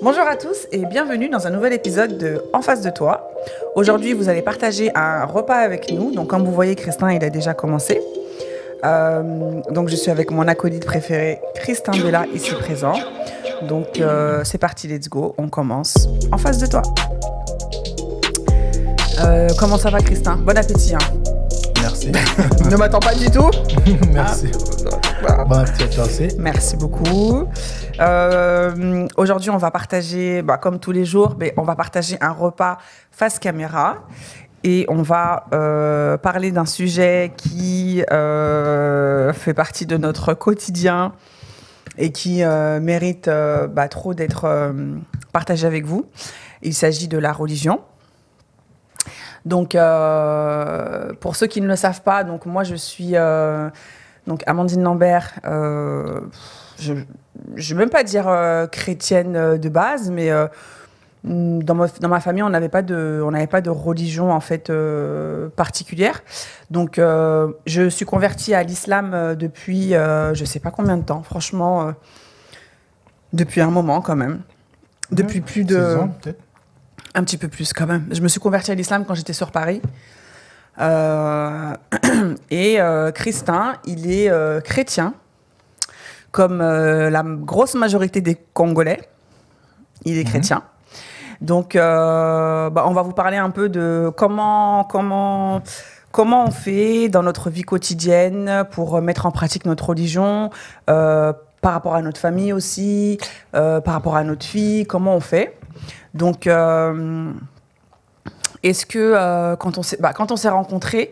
Bonjour à tous et bienvenue dans un nouvel épisode de En face de toi. Aujourd'hui, vous allez partager un repas avec nous. Donc, comme vous voyez, Christin, il a déjà commencé. Donc, je suis avec mon acolyte préféré, Christin Bella, ici présent. Donc, c'est parti, let's go. On commence En face de toi. Comment ça va, Christin? Bon appétit. Hein. Merci. Ne m'attends pas du tout. Merci. Bon appétit à toi aussi. Merci beaucoup. Aujourd'hui, on va partager, comme tous les jours, on va partager un repas face caméra et on va parler d'un sujet qui fait partie de notre quotidien et qui mérite trop d'être partagé avec vous. Il s'agit de la religion. Donc, pour ceux qui ne le savent pas, donc moi je suis donc Amandine Lambert. Je ne vais même pas dire chrétienne de base, mais dans ma famille, on n'avait pas de religion en fait particulière. Donc, je suis convertie à l'islam depuis je ne sais pas combien de temps, franchement, depuis un moment quand même. Depuis plus de 6 ans, peut-être. Un petit peu plus quand même. Je me suis convertie à l'islam quand j'étais sur Paris. Et Christin, il est chrétien, comme la grosse majorité des Congolais. Il est chrétien. Donc, on va vous parler un peu de comment on fait dans notre vie quotidienne pour mettre en pratique notre religion, par rapport à notre famille aussi, par rapport à notre fille, comment on fait. Donc, est-ce que quand on s'est rencontrés,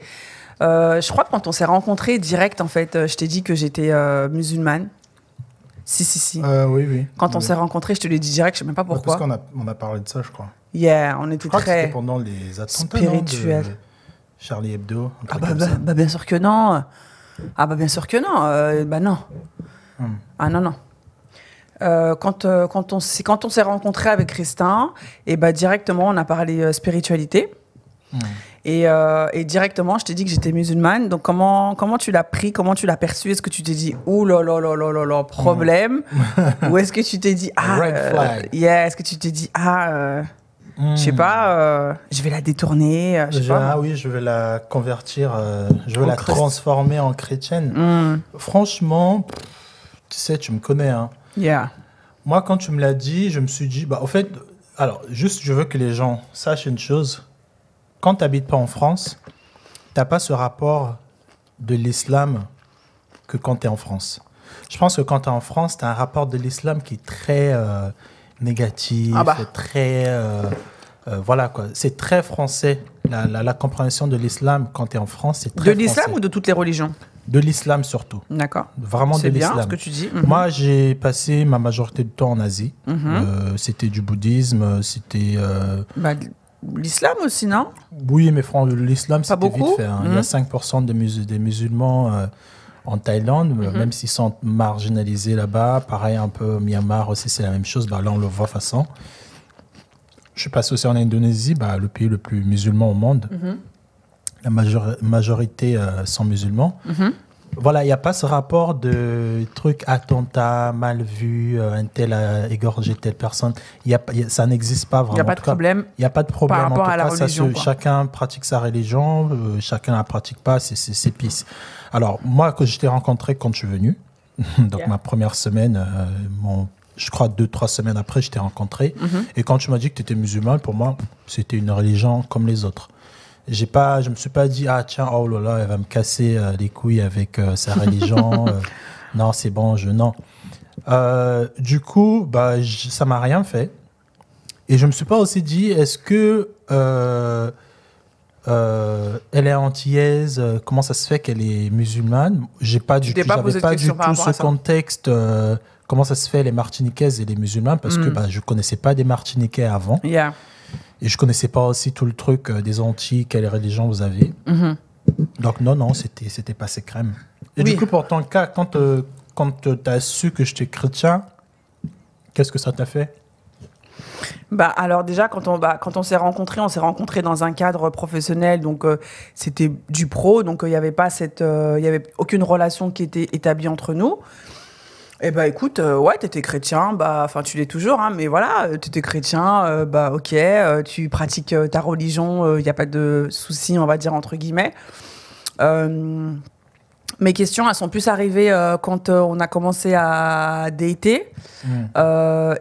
je crois que quand on s'est rencontrés direct, en fait, je t'ai dit que j'étais musulmane. Si. Oui. Quand on s'est rencontrés, je te l'ai dit direct, je sais même pas pourquoi. Parce qu'on a parlé de ça, je crois. Yeah, on était Je crois que très c'était pendant les attentats spirituels. de Charlie Hebdo. Bien sûr que non. Bien sûr que non. Non. Ah non. Quand on s'est rencontré avec Christin, et directement on a parlé spiritualité. Et directement je t'ai dit que j'étais musulmane. Donc comment tu l'as pris, comment tu l'as perçu? Est-ce que tu t'es dit ouh là problème, ou est-ce que tu t'es dit Red flag. est-ce que tu t'es dit je sais pas, je vais la détourner, je sais pas. Ah oui, je vais la convertir, je vais la transformer en chrétienne. Franchement, tu sais, tu me connais, hein. Yeah. Moi, quand tu me l'as dit, je me suis dit, au fait, alors, juste, je veux que les gens sachent une chose. Quand tu n'habites pas en France, tu n'as pas ce rapport de l'islam que quand tu es en France. Je pense que quand tu es en France, tu as un rapport de l'islam qui est très négatif, très... voilà, quoi. C'est très français. La compréhension de l'islam quand tu es en France, c'est très français. De l'islam ou de toutes les religions? De l'islam surtout. D'accord. Vraiment de l'islam. C'est bien ce que tu dis. Moi, j'ai passé ma majorité du temps en Asie. C'était du bouddhisme, c'était... l'islam aussi, non? Oui, mais l'islam, c'était vite fait. Hein. Il y a 5% des musulmans en Thaïlande, même s'ils sont marginalisés là-bas. Pareil, un peu au Myanmar aussi, c'est la même chose. Là, on le voit façon. Je suis passé aussi en Indonésie, le pays le plus musulman au monde. La majorité sont musulmans. Voilà, il n'y a pas ce rapport de truc attentat, mal vu, un tel a égorgé telle personne. Ça n'existe pas vraiment. Il n'y a pas de problème. Il n'y a pas de problème. Par rapport à la religion. Chacun pratique sa religion, chacun ne la pratique pas, c'est pisse. Alors, moi, quand je t'ai rencontré quand je suis venu, donc ma première semaine, je crois 2-3 semaines après, je t'ai rencontré. Et quand tu m'as dit que tu étais musulman, pour moi, c'était une religion comme les autres. Je me suis pas dit, tiens, oh là là, elle va me casser les couilles avec sa religion. Non, c'est bon, non. Du coup, ça m'a rien fait. Et je me suis pas aussi dit, est-ce que elle est antillaise, comment ça se fait qu'elle est musulmane? J'avais pas du tout ce contexte. Comment ça se fait les Martiniquaises et les musulmanes? Parce que je connaissais pas des Martiniquais avant. Yeah. Et je connaissais pas aussi tout le truc des Antilles, quelle religion vous avez. Donc non, c'était passé crème. Et du coup, pour ton cas, quand tu as su que j'étais chrétien, qu'est-ce que ça t'a fait? Alors déjà, quand on s'est rencontrés dans un cadre professionnel, donc c'était du pro, donc il y avait aucune relation qui était établie entre nous. Eh ben écoute, ouais, t'étais chrétien, bah, enfin tu l'es toujours, hein, mais voilà, t'étais chrétien, bah ok, tu pratiques ta religion, il n'y a pas de souci, on va dire entre guillemets. Euh, Mes questions, elles sont plus arrivées quand on a commencé à dater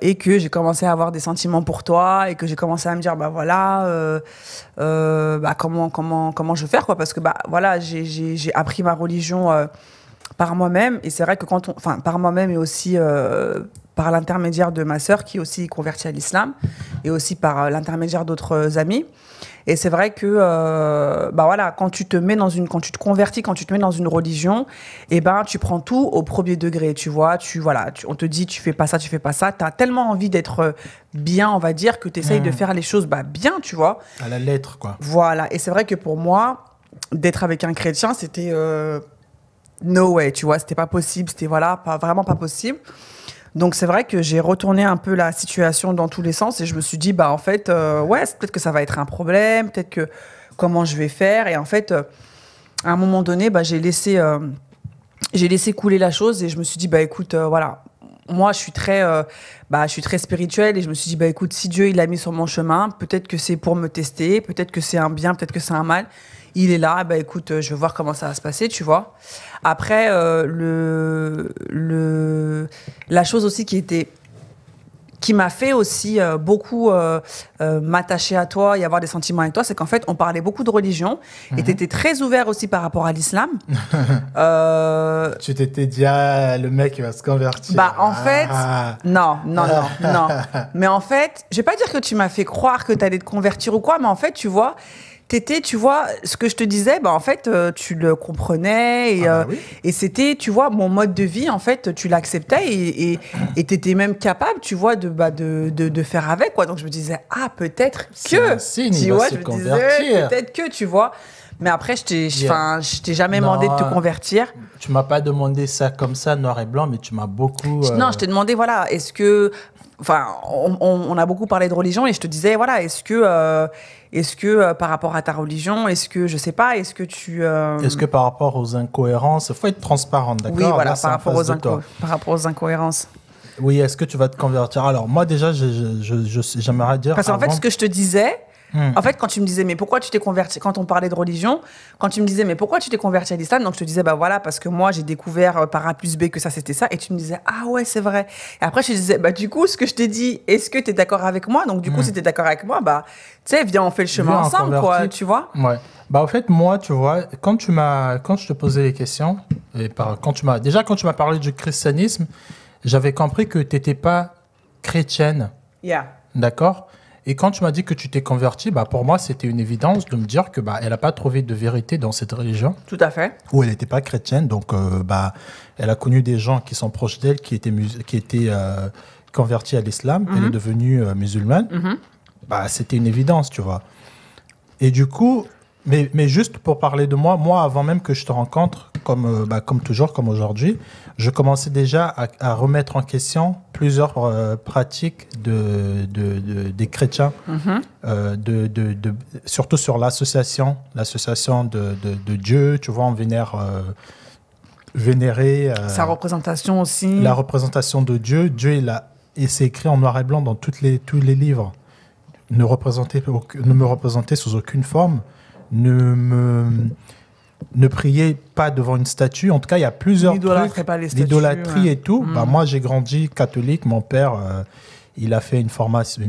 et que j'ai commencé à avoir des sentiments pour toi et que j'ai commencé à me dire, bah voilà, bah, comment je vais faire, quoi, parce que bah voilà, j'ai appris ma religion par moi-même. Et c'est vrai que enfin, par moi-même et aussi par l'intermédiaire de ma sœur qui est aussi convertie à l'islam et aussi par l'intermédiaire d'autres amis. Et c'est vrai que, bah voilà, quand tu te convertis, quand tu te mets dans une religion, eh ben, tu prends tout au premier degré, tu vois. On te dit, tu fais pas ça, tu fais pas ça. T'as tellement envie d'être bien, on va dire, que tu essayes de faire les choses, bah, bien, tu vois. À la lettre, quoi. Voilà. Et c'est vrai que pour moi, d'être avec un chrétien, c'était no way, tu vois. C'était pas possible. C'était, voilà, vraiment pas possible. Donc c'est vrai que j'ai retourné un peu la situation dans tous les sens et je me suis dit, bah en fait, ouais, peut-être que ça va être un problème, peut-être que comment je vais faire. Et en fait, à un moment donné, bah, j'ai laissé couler la chose et je me suis dit, bah écoute, voilà, moi je suis très spirituelle et je me suis dit, bah écoute, si Dieu il l'a mis sur mon chemin, peut-être que c'est pour me tester, peut-être que c'est un bien, peut-être que c'est un mal. Il est là, bah écoute, je vais voir comment ça va se passer, tu vois. Après, la chose aussi qui m'a fait aussi beaucoup m'attacher à toi et avoir des sentiments avec toi, c'est qu'en fait, on parlait beaucoup de religion et tu étais très ouvert aussi par rapport à l'islam. Tu t'étais dit, ah, le mec, il va se convertir. Bah, en fait, non. Mais en fait, je vais pas dire que tu m'as fait croire que tu allais te convertir ou quoi, mais en fait, tu vois, tu vois, ce que je te disais, bah, en fait, tu le comprenais Oui. et c'était, tu vois, mon mode de vie, en fait, tu l'acceptais et t'étais même capable, tu vois, de faire avec, quoi. Donc, je me disais, ah, peut-être C'est que, un signe, tu il va vois, se je me convertir. disais, peut-être que, tu vois. Mais après, je t'ai jamais demandé de te convertir. Tu m'as pas demandé ça comme ça, noir et blanc, mais tu m'as beaucoup... Non, je t'ai demandé, voilà, est-ce que... Enfin, on a beaucoup parlé de religion et je te disais, voilà, est-ce que par rapport à ta religion, est-ce que, je sais pas, est-ce que tu... Est-ce que par rapport aux incohérences, il faut être transparente, d'accord? Oui, voilà, Là, c'est en face de toi. par rapport aux incohérences. Oui, est-ce que tu vas te convertir? Alors, moi, déjà, j'aimerais dire... Parce qu'en fait, avant- ce que je te disais... En fait, quand tu me disais, mais pourquoi tu t'es converti, quand on parlait de religion, quand tu me disais, mais pourquoi tu t'es converti à l'islam, donc je te disais, bah voilà, parce que moi, j'ai découvert par A plus B que ça, c'était ça, et tu me disais, ah ouais, c'est vrai. Et après, je te disais, bah du coup, ce que je t'ai dit, est-ce que tu es d'accord avec moi? Donc, du coup, si tu es d'accord avec moi, bah, tu sais, viens, on fait le chemin Viens, on ensemble, quoi, convertit. tu vois? Ouais. Bah, au fait, moi, tu vois, quand je te posais les questions, quand tu m'as parlé du christianisme, j'avais compris que tu n'étais pas chrétienne. Yeah. D'accord? Et quand tu m'as dit que tu t'es converti, bah pour moi, c'était une évidence de me dire que bah elle n'a pas trouvé de vérité dans cette religion. Tout à fait. Ou elle n'était pas chrétienne, donc bah elle a connu des gens qui sont proches d'elle, qui étaient convertis à l'islam. Elle est devenue musulmane. Bah c'était une évidence, tu vois. Et du coup, mais juste pour parler de moi, avant même que je te rencontre, comme toujours, comme aujourd'hui, je commençais déjà à remettre en question plusieurs pratiques des chrétiens, surtout sur l'association de Dieu. Tu vois, on vénérer Sa représentation aussi. la représentation de Dieu. Dieu, et c'est écrit en noir et blanc dans tous les livres. Ne me représenter sous aucune forme. Ne priez pas devant une statue. En tout cas, il y a plusieurs trucs. Pas les statues, L'idolâtrie ouais. et tout. Bah, moi, j'ai grandi catholique. Mon père, il a fait une formation.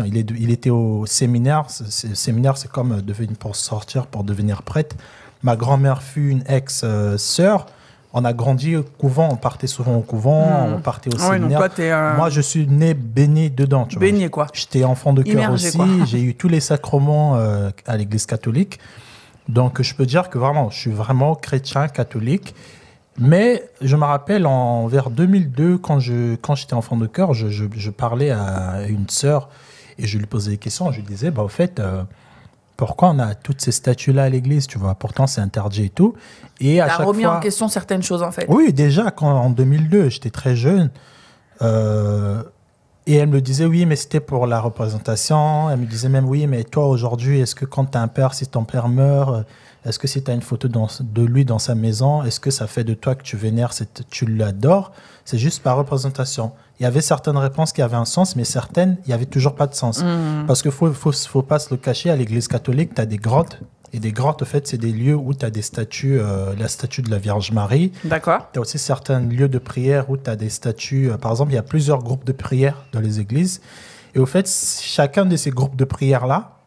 Il était au séminaire. Séminaire, c'est comme pour sortir, pour devenir prêtre. Ma grand-mère fut une ex-sœur. On a grandi au couvent. On partait souvent au couvent. On partait au séminaire. Donc toi, Moi, je suis né baigné dedans. Tu vois. Baigné, quoi. J'étais enfant de cœur Immergé, aussi. quoi. J'ai eu tous les sacrements à l'église catholique. Donc, je peux dire que vraiment, je suis vraiment chrétien, catholique. Mais je me rappelle, vers 2002, quand j'étais enfant de cœur, je parlais à une sœur et je lui posais des questions. Je lui disais, bah, au fait, pourquoi on a toutes ces statues-là à l'église, tu vois? Pourtant, c'est interdit et tout. Et à t'as chaque remis fois... en question certaines choses, en fait. Oui, déjà, en 2002, j'étais très jeune. Et elle me disait, oui, mais c'était pour la représentation. Elle me disait même, oui, mais toi, aujourd'hui, est-ce que quand tu as un père, si ton père meurt, Est-ce que si tu as une photo de lui dans sa maison, est-ce que ça fait de toi que tu vénères, tu l'adores? C'est juste par représentation. Il y avait certaines réponses qui avaient un sens, mais certaines, il n'y avait toujours pas de sens. Parce qu'il faut pas se le cacher, à l'Église catholique, tu as des grottes. Et des grottes, en fait, c'est des lieux où tu as des statues, la statue de la Vierge Marie. D'accord. Tu as aussi certains lieux de prière où tu as des statues. Par exemple, il y a plusieurs groupes de prière dans les églises. Et au fait, chacun de ces groupes de prière-là,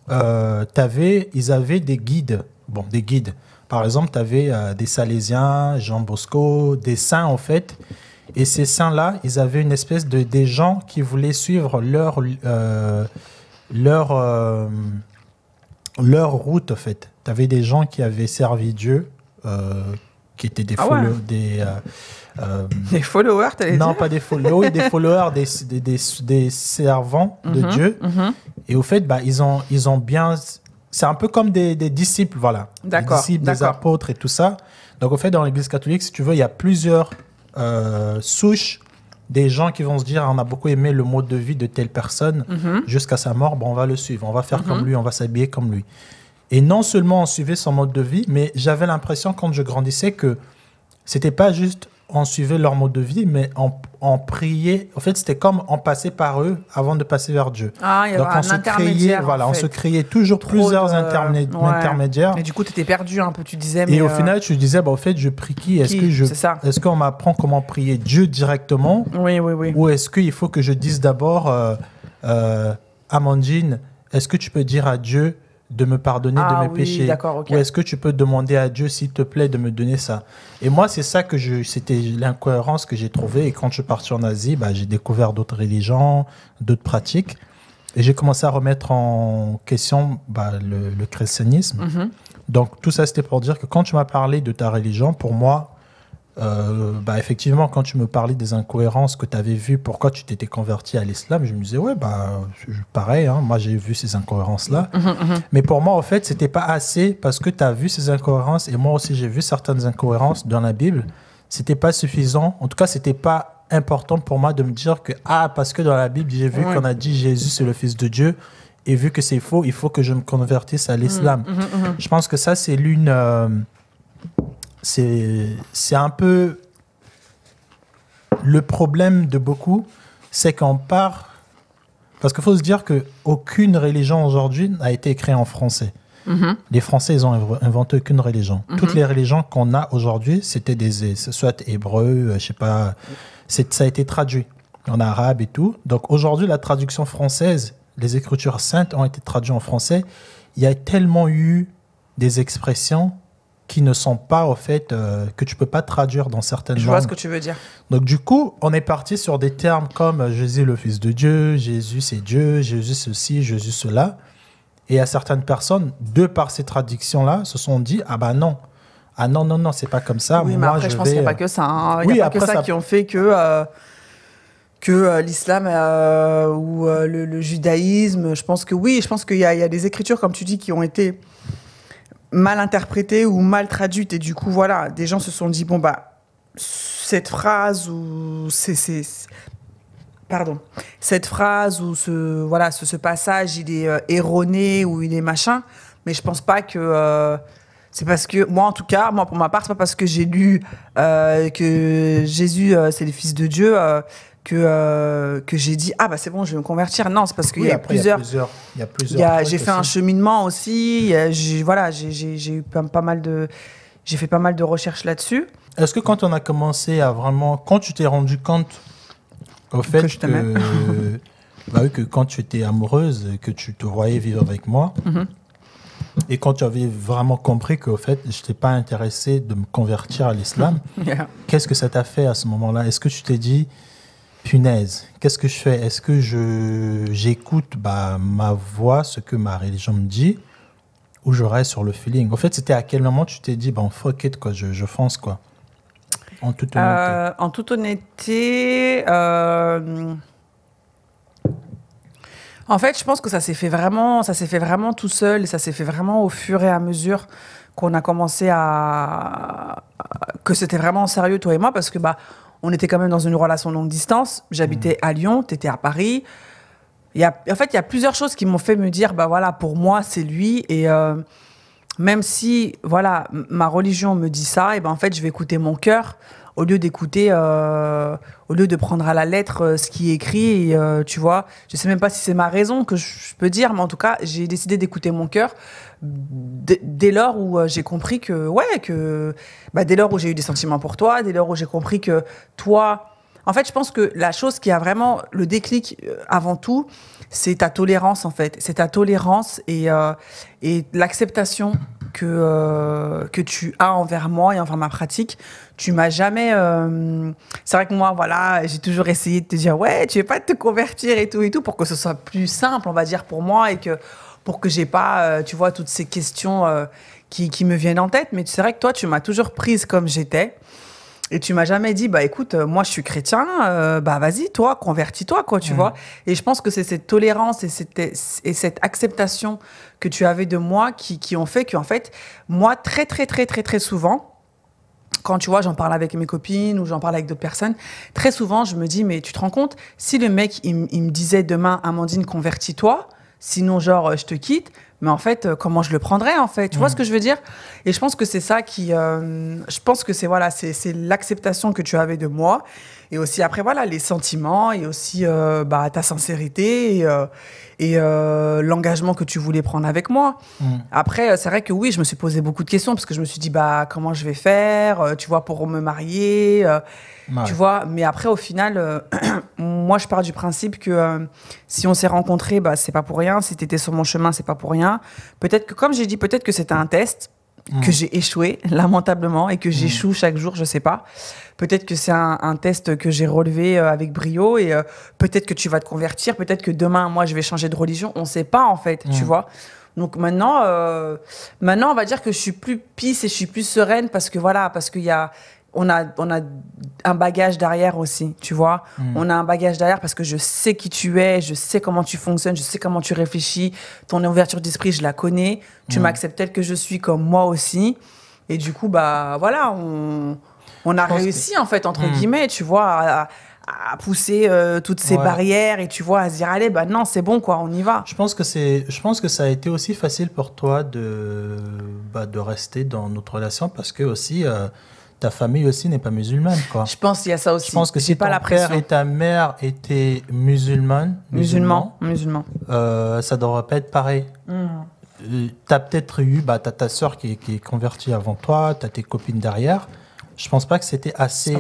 ils avaient des guides. Bon, des guides. Par exemple, tu avais des Salésiens, Jean Bosco, des saints, en fait. Et ces saints-là, ils avaient une espèce des gens qui voulaient suivre leur route, en fait. Tu avais des gens qui avaient servi Dieu, qui étaient des des followers, t'allais dire? Non, pas des followers, des followers, des servants de Dieu. Et au fait, bah, ils ont bien... C'est un peu comme des disciples, voilà. D'accord. Des disciples, des apôtres et tout ça. Donc, au fait, dans l'Église catholique, si tu veux, il y a plusieurs souches des gens qui vont se dire, on a beaucoup aimé le mode de vie de telle personne, jusqu'à sa mort, bon, on va le suivre, on va faire comme lui, on va s'habiller comme lui. Et non seulement on suivait son mode de vie, mais j'avais l'impression quand je grandissais que c'était pas juste on suivait leur mode de vie, mais on priait. En fait, c'était comme on passait par eux avant de passer vers Dieu. Ah, il y avait un intermédiaire. Voilà, on se créait toujours plusieurs intermédiaires. Et du coup, tu étais perdu un peu, tu disais. Et au final, tu disais, bah, au fait, je prie qui? Est-ce qu'on m'apprend comment prier Dieu directement? Oui. Ou est-ce qu'il faut que je dise d'abord, Amandine, est-ce que tu peux dire à Dieu de me pardonner de mes péchés? Okay. Ou est-ce que tu peux demander à Dieu, s'il te plaît, de me donner ça? Et moi, c'est ça c'était l'incohérence que j'ai trouvée. Et quand je suis parti en Asie, bah, j'ai découvert d'autres religions, d'autres pratiques. Et j'ai commencé à remettre en question le christianisme. Donc, tout ça, c'était pour dire que quand tu m'as parlé de ta religion, pour moi, effectivement, quand tu me parlais des incohérences que tu avais vues, pourquoi tu t'étais converti à l'islam, je me disais, ouais, pareil, hein, moi j'ai vu ces incohérences-là. Mais pour moi, en fait, c'était pas assez parce que tu as vu ces incohérences et moi aussi j'ai vu certaines incohérences dans la Bible. C'était pas suffisant. En tout cas, c'était pas important pour moi de me dire que, parce que dans la Bible, j'ai vu qu'on a dit Jésus, c'est le Fils de Dieu. Et vu que c'est faux, il faut que je me convertisse à l'islam. Je pense que ça, c'est c'est un peu le problème de beaucoup, c'est qu'on part... Parce qu'il faut se dire qu'aucune religion aujourd'hui n'a été créée en français. Les Français, ils ont inventé aucune religion. Toutes les religions qu'on a aujourd'hui, c'était soit hébreu, je sais pas, ça a été traduit en arabe et tout. Donc aujourd'hui, la traduction française, les Écritures saintes ont été traduites en français. Il y a tellement eu des expressions qui ne sont pas, au fait, que tu ne peux pas traduire dans certaines langues. Je vois ce que tu veux dire. Donc, du coup, on est parti sur des termes comme Jésus, le Fils de Dieu, Jésus, c'est Dieu, Jésus, ceci, Jésus, cela. Et à certaines personnes, de par ces traductions-là, se sont dit, non, c'est pas comme ça. Oui, mais après, je pense qu'il n'y a pas que ça. Hein. Il n'y a pas que ça qui ont fait que l'islam ou le judaïsme, je pense que oui, je pense qu'il y a des écritures, comme tu dis, qui ont été mal interprétée ou mal traduite, et du coup voilà, des gens se sont dit cette phrase ou cette phrase ou ce passage il est erroné ou il est machin, mais je pense pas que c'est parce que moi pour ma part, c'est pas parce que j'ai lu que Jésus c'est le Fils de Dieu que j'ai dit c'est bon, je vais me convertir. Non, c'est parce qu'il y a plusieurs. J'ai fait un cheminement aussi. J'ai eu pas mal de recherches là-dessus. Est-ce que quand on a commencé à vraiment, quand tu t'es rendu compte au fait que quand tu étais amoureuse, que tu te voyais vivre avec moi, et quand tu avais vraiment compris qu'au fait je n'étais pas intéressé de me convertir à l'islam, qu'est-ce que ça t'a fait à ce moment-là? Est-ce que tu t'es dit, punaise, qu'est-ce que je fais? Est-ce que j'écoute ma voix, ce que ma religion me dit, ou je reste sur le feeling? En fait, c'était à quel moment tu t'es dit, fuck it, quoi, je fonce, quoi? En toute honnêteté. En toute honnêteté, en fait, je pense que ça s'est fait vraiment tout seul, et ça s'est fait vraiment au fur et à mesure qu'on a commencé que c'était vraiment sérieux, toi et moi, parce que on était quand même dans une relation longue distance. J'habitais à Lyon, tu étais à Paris. En fait, il y a plusieurs choses qui m'ont fait me dire, pour moi, c'est lui. Et même si, voilà, ma religion me dit ça, et ben en fait, je vais écouter mon cœur au lieu au lieu de prendre à la lettre ce qui est écrit. Et, tu vois, je sais même pas si c'est ma raison que je peux dire, mais en tout cas, j'ai décidé d'écouter mon cœur dès lors où j'ai compris dès lors où j'ai eu des sentiments pour toi, dès lors où j'ai compris que toi. En fait, je pense que la chose qui a vraiment le déclic avant tout, c'est ta tolérance, en fait. C'est ta tolérance et l'acceptation que tu as envers moi et envers ma pratique. Tu m'as jamais... C'est vrai que moi, voilà, j'ai toujours essayé de te dire, ouais, tu veux pas te convertir et tout, pour que ce soit plus simple, on va dire, pour moi, et pour que j'ai pas, tu vois, toutes ces questions qui me viennent en tête. Mais c'est vrai que toi, tu m'as toujours prise comme j'étais. Et tu m'as jamais dit, bah écoute, moi je suis chrétien, bah vas-y, toi, convertis-toi, quoi, tu vois. Et je pense que c'est cette tolérance et cette acceptation que tu avais de moi qui ont fait qu'en fait, moi, très, très, très, très, très souvent, quand tu vois, j'en parle avec mes copines ou j'en parle avec d'autres personnes, très souvent, je me dis, mais tu te rends compte, si le mec, il me disait demain, Amandine, convertis-toi, sinon, genre, je te quitte, mais en fait, comment je le prendrais, en fait? Tu vois ce que je veux dire? Et je pense que c'est ça qui... je pense que c'est, voilà, c'est l'acceptation que tu avais de moi. Et aussi, après, voilà, les sentiments et aussi ta sincérité et l'engagement que tu voulais prendre avec moi. Après, c'est vrai que oui, je me suis posé beaucoup de questions parce que je me suis dit, bah, comment je vais faire, tu vois, pour me marier tu vois, mais après, au final, moi, je pars du principe que si on s'est rencontrés, bah, c'est pas pour rien. Si tu étais sur mon chemin, c'est pas pour rien. Peut-être que, comme j'ai dit, peut-être que c'était un test, que j'ai échoué, lamentablement, et que j'échoue chaque jour, je sais pas. Peut-être que c'est un test que j'ai relevé avec brio, et peut-être que tu vas te convertir, peut-être que demain, moi, je vais changer de religion. On sait pas, en fait, tu vois. Donc maintenant, on va dire que je suis plus peace et je suis plus sereine parce que voilà, parce qu'il y a... On a un bagage derrière aussi, tu vois. On a un bagage derrière parce que je sais qui tu es, je sais comment tu fonctionnes, je sais comment tu réfléchis. Ton ouverture d'esprit, je la connais. Tu m'acceptes telle que je suis comme moi aussi. Et du coup, bah voilà, on a réussi, en fait, entre guillemets, tu vois, à pousser toutes ces barrières et tu vois, à se dire, allez, bah non, c'est bon, quoi, on y va. Je pense que ça a été aussi facile pour toi de rester dans notre relation parce que aussi... ta famille aussi n'est pas musulmane, quoi. Je pense qu'il y a ça aussi. Je pense que si ton père et ta mère étaient musulmans, ça devrait pas être pareil. T'as peut-être eu, t'as ta sœur qui est convertie avant toi, t'as tes copines derrière. Je pense pas que c'était assez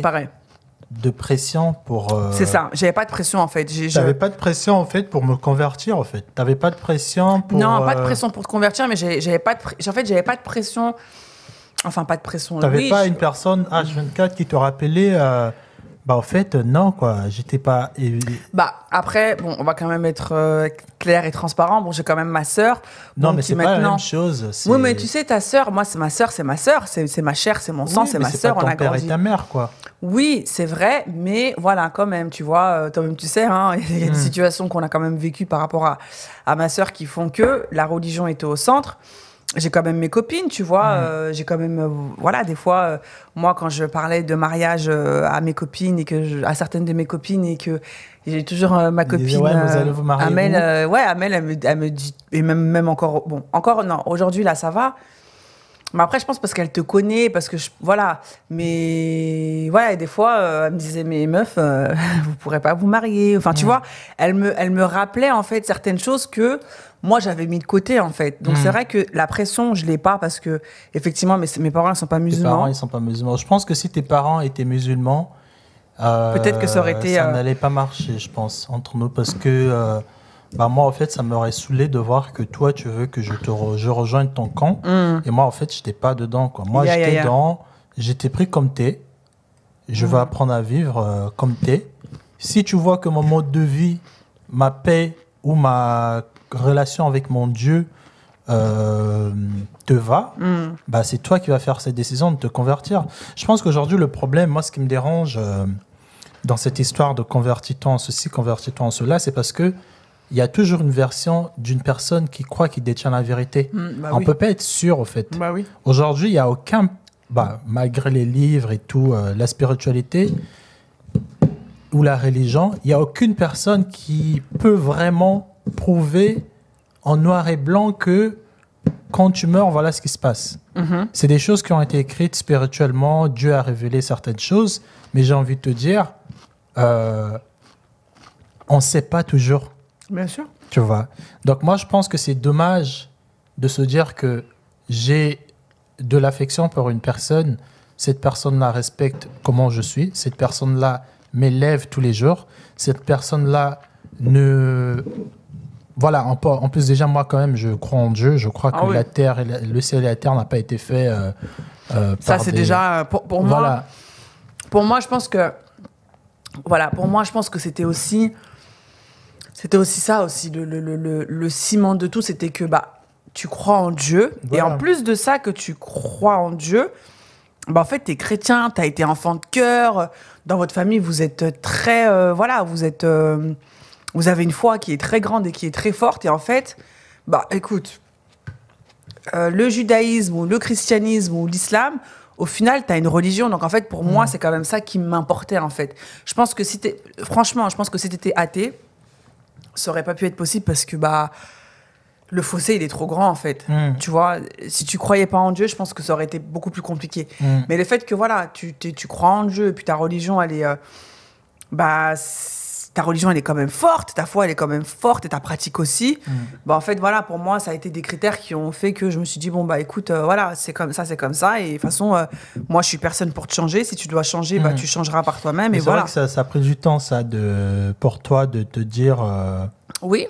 de pression pour... C'est ça, j'avais pas de pression en fait. T'avais pas de pression en fait pour me convertir en fait. T'avais pas de pression pour... Non, pas de pression pour te convertir, mais j'avais pas de pression... Enfin, pas de pression. T'avais pas une personne H24 qui te rappelait, en fait, non, quoi, j'étais pas. Après, bon, on va quand même être clair et transparent. Bon, j'ai quand même ma sœur. Non, mais c'est pas la même chose. Oui, mais tu sais, ta sœur, moi, c'est ma sœur, c'est ma chair, c'est mon sang, c'est ma sœur, on a grandi. Ton père et ta mère, quoi. Oui, c'est vrai, mais voilà, quand même, tu vois, toi-même, tu sais, hein, il y a des situations qu'on a quand même vécues par rapport à ma sœur qui font que la religion était au centre. J'ai quand même mes copines, tu vois. J'ai quand même, voilà, des fois, moi, quand je parlais de mariage à mes copines et à certaines de mes copines et que j'ai toujours ma copine vous allez vous marier Amel, Amel, elle me dit, et même encore, bon, encore non, aujourd'hui là, ça va. Mais après, je pense parce qu'elle te connaît, parce que voilà. Mais voilà, et des fois, elle me disait, mais meuf, vous pourrez pas vous marier. Enfin, tu vois, elle me rappelait en fait certaines choses que moi j'avais mis de côté en fait. Donc c'est vrai que la pression, je l'ai pas parce que effectivement, mes parents ils sont pas musulmans. Tes parents ils sont pas musulmans. Je pense que si tes parents étaient musulmans, peut-être que ça aurait été. Ça n'allait pas marcher, je pense, entre nous, parce que. Moi, en fait, ça m'aurait saoulé de voir que toi, tu veux que je rejoigne ton camp. Et moi, en fait, je n'étais pas dedans, quoi. Moi, j'étais dedans, j'étais pris comme t'es. Je veux apprendre à vivre comme t'es. Si tu vois que mon mode de vie, ma paix ou ma relation avec mon Dieu te va, c'est toi qui vas faire cette décision de te convertir. Je pense qu'aujourd'hui, le problème, moi, ce qui me dérange dans cette histoire de convertis-toi en ceci, convertis-toi en cela, c'est parce que il y a toujours une version d'une personne qui croit qu'il détient la vérité. On ne peut pas être sûr, au fait. Aujourd'hui, il n'y a aucun... malgré les livres et tout, la spiritualité ou la religion, il n'y a aucune personne qui peut vraiment prouver en noir et blanc que quand tu meurs, voilà ce qui se passe. C'est des choses qui ont été écrites spirituellement. Dieu a révélé certaines choses, mais j'ai envie de te dire, on ne sait pas toujours. Bien sûr. Tu vois. Donc moi, je pense que c'est dommage de se dire que j'ai de l'affection pour une personne, cette personne-là respecte comment je suis, cette personne-là m'élève tous les jours, cette personne-là ne... Voilà, en plus déjà, moi quand même, je crois en Dieu, je crois que la terre, le ciel et la terre n'a pas été fait ça, c'est déjà... Pour voilà. moi, je pense que... Voilà, pour moi, je pense que c'était aussi ça aussi, le ciment de tout, c'était que tu crois en Dieu. Voilà. Et en plus de ça, que tu crois en Dieu, en fait, t'es chrétien, t'as été enfant de cœur. Dans votre famille, vous êtes très... vous avez une foi qui est très grande et qui est très forte. Et en fait, écoute, le judaïsme ou le christianisme ou l'islam, au final, tu as une religion. Donc, en fait, pour moi, c'est quand même ça qui m'importait, en fait. Je pense que franchement, je pense que si tu étais athée, ça aurait pas pu être possible parce que le fossé, il est trop grand, en fait. Tu vois, si tu croyais pas en Dieu, je pense que ça aurait été beaucoup plus compliqué. Mais le fait que, voilà, tu crois en Dieu, et puis ta religion, elle est... ta religion, elle est quand même forte, ta foi, elle est quand même forte, et ta pratique aussi. En fait, voilà, pour moi, ça a été des critères qui ont fait que je me suis dit, écoute, voilà, c'est comme ça. Et de toute façon, moi, je suis personne pour te changer. Si tu dois changer, tu changeras par toi-même. Mais et c'est voilà. vrai que ça a pris du temps, ça, pour toi, de te dire... Oui.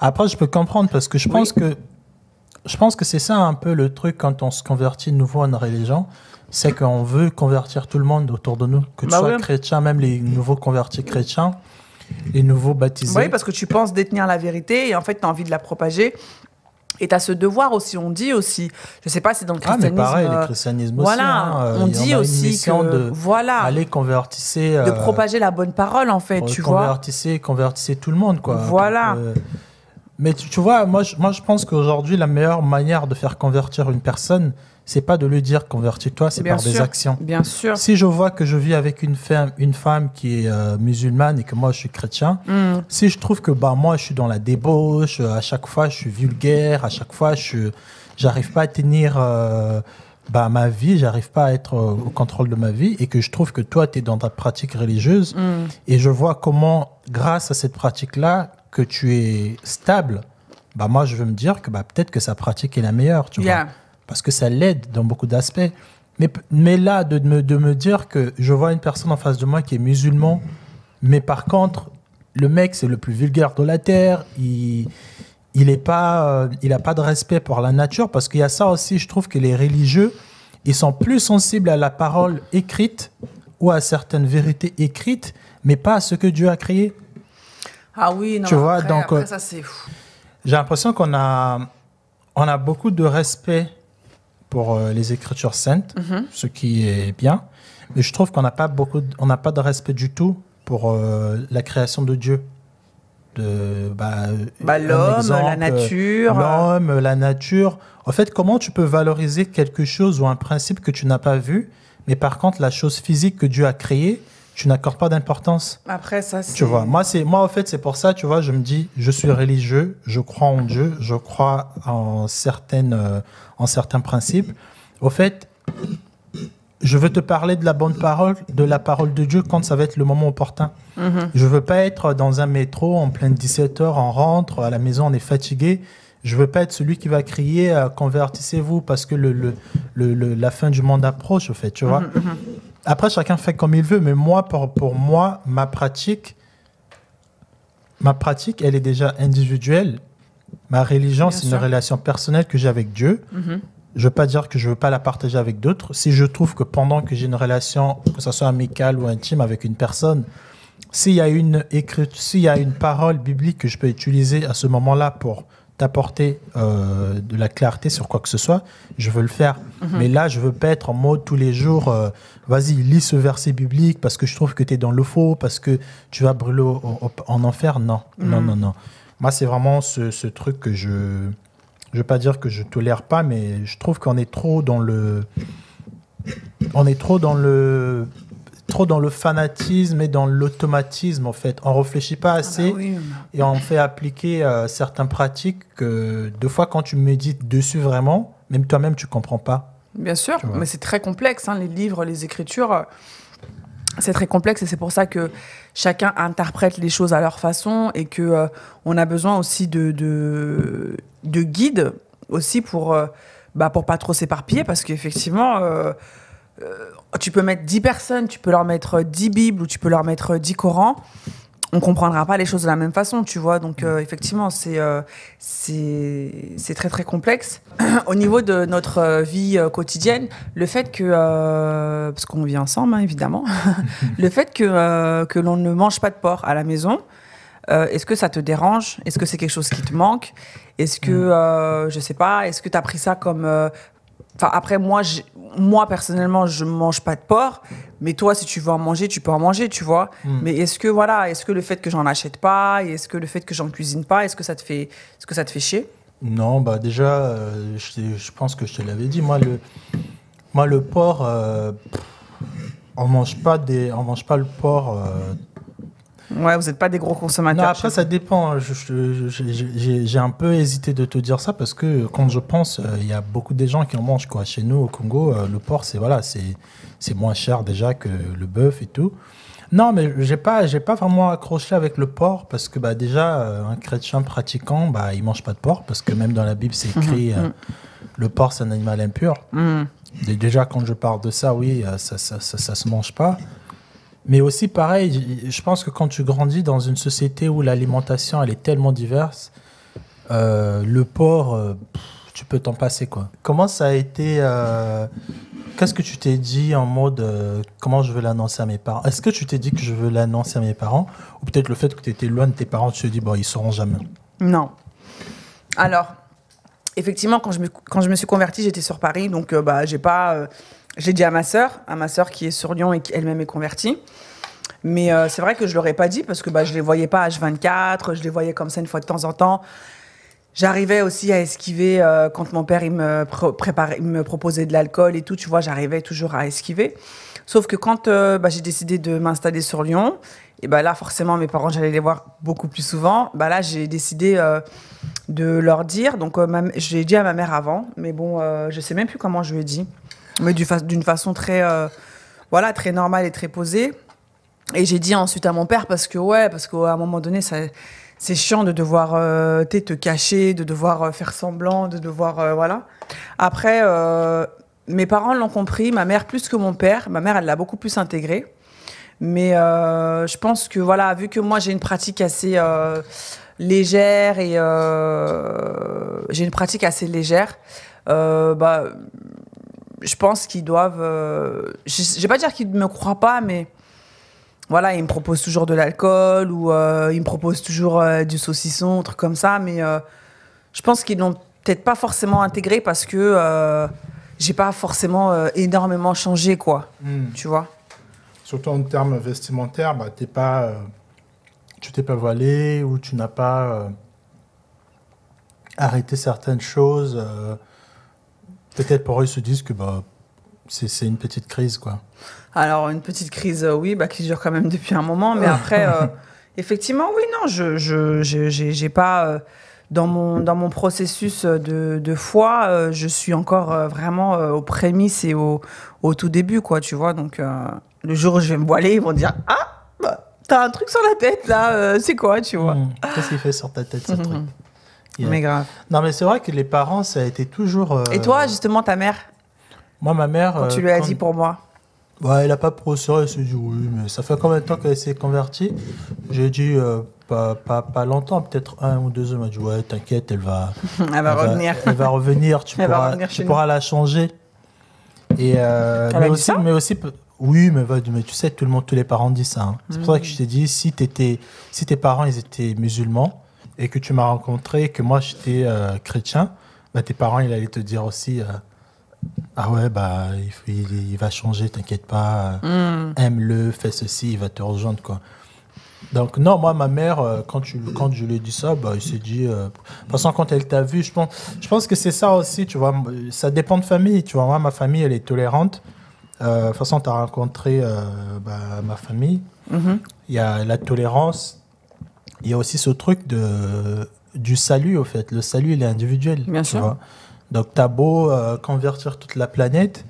Après, je peux comprendre, parce que je pense que c'est ça un peu le truc quand on se convertit de nouveau à une religion, c'est qu'on veut convertir tout le monde autour de nous, que tu sois chrétien, même les nouveaux convertis chrétiens, les nouveaux baptisés. Oui, parce que tu penses détenir la vérité et en fait, tu as envie de la propager. Et tu as ce devoir aussi, on dit aussi, je sais pas, c'est dans le christianisme. Mais pareil, le christianisme aussi. Voilà, on dit aussi que aller convertissez. De propager la bonne parole, en fait, tu vois. Convertissez tout le monde, quoi. Voilà. Mais tu vois, moi, je pense qu'aujourd'hui, la meilleure manière de faire convertir une personne, c'est pas de lui dire convertis-toi, c'est par des actions. Bien sûr. Si je vois que je vis avec une femme qui est musulmane et que moi je suis chrétien, si je trouve que moi je suis dans la débauche, à chaque fois je suis vulgaire, à chaque fois j'arrive pas à tenir ma vie, j'arrive pas à être au contrôle de ma vie, et que je trouve que toi tu es dans ta pratique religieuse et je vois comment grâce à cette pratique-là que tu es stable, moi je veux me dire que peut-être que sa pratique est la meilleure, tu vois. Parce que ça l'aide dans beaucoup d'aspects. Mais là, de me dire que je vois une personne en face de moi qui est musulman, mais par contre, le mec, c'est le plus vulgaire de la Terre, il n'a pas de respect pour la nature, parce qu'il y a ça aussi, je trouve que les religieux, ils sont plus sensibles à la parole écrite ou à certaines vérités écrites, mais pas à ce que Dieu a créé. Ah oui, non, tu vois, après, donc, après ça, c'est fou. J'ai l'impression qu'on a beaucoup de respect pour les Écritures saintes, ce qui est bien. Mais je trouve qu'on n'a pas de respect du tout pour la création de Dieu. L'homme, la nature. L'homme, la nature. En fait, comment tu peux valoriser quelque chose ou un principe que tu n'as pas vu, mais par contre, la chose physique que Dieu a créée, tu n'accordes pas d'importance. Après, ça, c'est... Tu vois, moi, en fait, c'est pour ça, tu vois, je me dis, je suis religieux, je crois en Dieu, je crois en certains principes. Au fait, je veux te parler de la bonne parole, de la parole de Dieu quand ça va être le moment opportun. Je veux pas être dans un métro en pleine 17h, on rentre, à la maison, on est fatigué. Je veux pas être celui qui va crier convertissez-vous parce que la fin du monde approche, au fait, tu vois. Après, chacun fait comme il veut, mais moi, pour moi, ma pratique, elle est déjà individuelle. Ma religion, c'est une relation personnelle que j'ai avec Dieu. Je ne veux pas dire que je ne veux pas la partager avec d'autres. Si je trouve que pendant que j'ai une relation, que ce soit amicale ou intime avec une personne, s'il y a une parole biblique que je peux utiliser à ce moment-là pour t'apporter de la clarté sur quoi que ce soit, je veux le faire. Mais là, je ne veux pas être en mode tous les jours, vas-y, lis ce verset biblique parce que je trouve que tu es dans le faux, parce que tu vas brûler en enfer. Non, non. Moi, c'est vraiment ce truc que je ne veux pas dire que je ne tolère pas, mais je trouve qu'on est trop dans le... trop dans le fanatisme et dans l'automatisme, en fait. On réfléchit pas assez et on fait appliquer certaines pratiques que, deux fois, quand tu médites dessus vraiment, même toi-même, tu comprends pas. Bien sûr, mais c'est très complexe, hein, les livres, les écritures, c'est très complexe et c'est pour ça que chacun interprète les choses à leur façon et que on a besoin aussi de guides aussi pour pas trop s'éparpiller parce qu'effectivement, tu peux mettre 10 personnes, tu peux leur mettre 10 Bibles ou tu peux leur mettre 10 Corans. On comprendra pas les choses de la même façon, tu vois. Donc, effectivement, c'est très, très complexe. Au niveau de notre vie quotidienne, le fait que... parce qu'on vit ensemble, hein, évidemment. Le fait que l'on ne mange pas de porc à la maison, est-ce que ça te dérange? Est-ce que c'est quelque chose qui te manque? Est-ce que, je sais pas, est-ce que tu as pris ça comme... après, moi, personnellement, je ne mange pas de porc. Mais toi, si tu veux en manger, tu peux en manger, tu vois. Mais est-ce que le fait que j'en achète pas, et est-ce que le fait que j'en cuisine pas, est-ce que ça te fait chier? Non, déjà, je pense que je te l'avais dit. Moi, le porc, on mange pas le porc. Ouais, vous n'êtes pas des gros consommateurs. Non, après, ça dépend. J'ai un peu hésité de te dire ça parce que quand je pense, il y a beaucoup de gens qui en mangent, quoi. Chez nous, au Congo, le porc, c'est moins cher déjà que le bœuf et tout. Non, mais j'ai pas vraiment accroché avec le porc parce que déjà, un chrétien pratiquant, il mange pas de porc parce que même dans la Bible, c'est écrit le porc, c'est un animal impur. Déjà, quand je parle de ça, oui, ça se mange pas. Mais aussi, pareil, je pense que quand tu grandis dans une société où l'alimentation, elle est tellement diverse, le porc, tu peux t'en passer, quoi. Comment ça a été... qu'est-ce que tu t'es dit en mode comment je veux l'annoncer à mes parents? Est-ce que tu t'es dit que je veux l'annoncer à mes parents? Ou peut-être le fait que tu étais loin de tes parents, tu te dis, bon, ils sauront jamais. Non. Alors, effectivement, quand je me suis convertie, j'étais sur Paris, donc j'ai pas... j'ai dit à ma sœur qui est sur Lyon et qui elle-même est convertie. Mais c'est vrai que je ne leur ai pas dit parce que je ne les voyais pas H24, je les voyais comme ça une fois de temps en temps. J'arrivais aussi à esquiver quand mon père il me proposait de l'alcool et tout, tu vois, j'arrivais toujours à esquiver. Sauf que quand j'ai décidé de m'installer sur Lyon, et là forcément mes parents j'allais les voir beaucoup plus souvent. Là j'ai décidé de leur dire, donc je l'ai dit à ma mère avant, mais bon je sais même plus comment je lui ai dit, mais d'une façon très très normale et très posée. Et j'ai dit ensuite à mon père parce qu'à un moment donné c'est chiant de devoir te cacher, de devoir faire semblant, de devoir voilà. Après mes parents l'ont compris, ma mère plus que mon père. Ma mère elle l'a beaucoup plus intégré. Mais je pense que voilà, vu que moi j'ai une pratique assez légère et je pense qu'ils doivent. Je vais pas dire qu'ils ne me croient pas, mais voilà, ils me proposent toujours de l'alcool ou ils me proposent toujours du saucisson, un truc comme ça. Mais je pense qu'ils l'ont peut-être pas forcément intégré parce que j'ai pas forcément énormément changé, quoi. Tu vois. Surtout en termes vestimentaires, tu t'es pas voilé ou tu n'as pas arrêté certaines choses. Peut-être pour eux, ils se disent que c'est une petite crise, quoi. Alors, une petite crise, oui, qui dure quand même depuis un moment. Mais après, effectivement, oui, non, j'ai pas... dans mon processus de foi, je suis encore vraiment aux prémices et au tout début, quoi, tu vois. Donc, le jour où je vais me voiler, ils vont dire « Ah, t'as un truc sur la tête, là, c'est quoi, tu vois ?» Qu'est-ce qu'il fait sur ta tête, ce truc? Mais grave. Non, mais c'est vrai que les parents, ça a été toujours... Et toi, justement, ta mère? Moi, ma mère... Quand tu lui as dit pour moi? Elle n'a pas procédé, elle s'est dit oui, mais ça fait combien de temps qu'elle s'est convertie? J'ai dit pas longtemps, peut-être 1 ou 2 ans. Elle m'a dit ouais, t'inquiète, elle va revenir. Elle va revenir, tu pourras la changer. Et, mais aussi, oui, mais tu sais, tous les parents disent ça. Hein. C'est pour ça que je t'ai dit, si tes parents ils étaient musulmans et que tu m'as rencontré et que moi j'étais chrétien, tes parents ils allaient te dire aussi. Ah ouais, il va changer, t'inquiète pas. Aime-le, fais ceci, il va te rejoindre, quoi. Donc, non, moi, ma mère, quand je lui ai dit ça, il s'est dit... de toute façon, quand elle t'a vu, je pense que c'est ça aussi, tu vois. Ça dépend de famille, tu vois. Moi, ma famille, elle est tolérante. De toute façon, tu as rencontré ma famille. Il y a la tolérance. Il y a aussi ce truc du salut, au fait. Le salut, il est individuel. Bien sûr. Vois. Donc, tu as beau convertir toute la planète,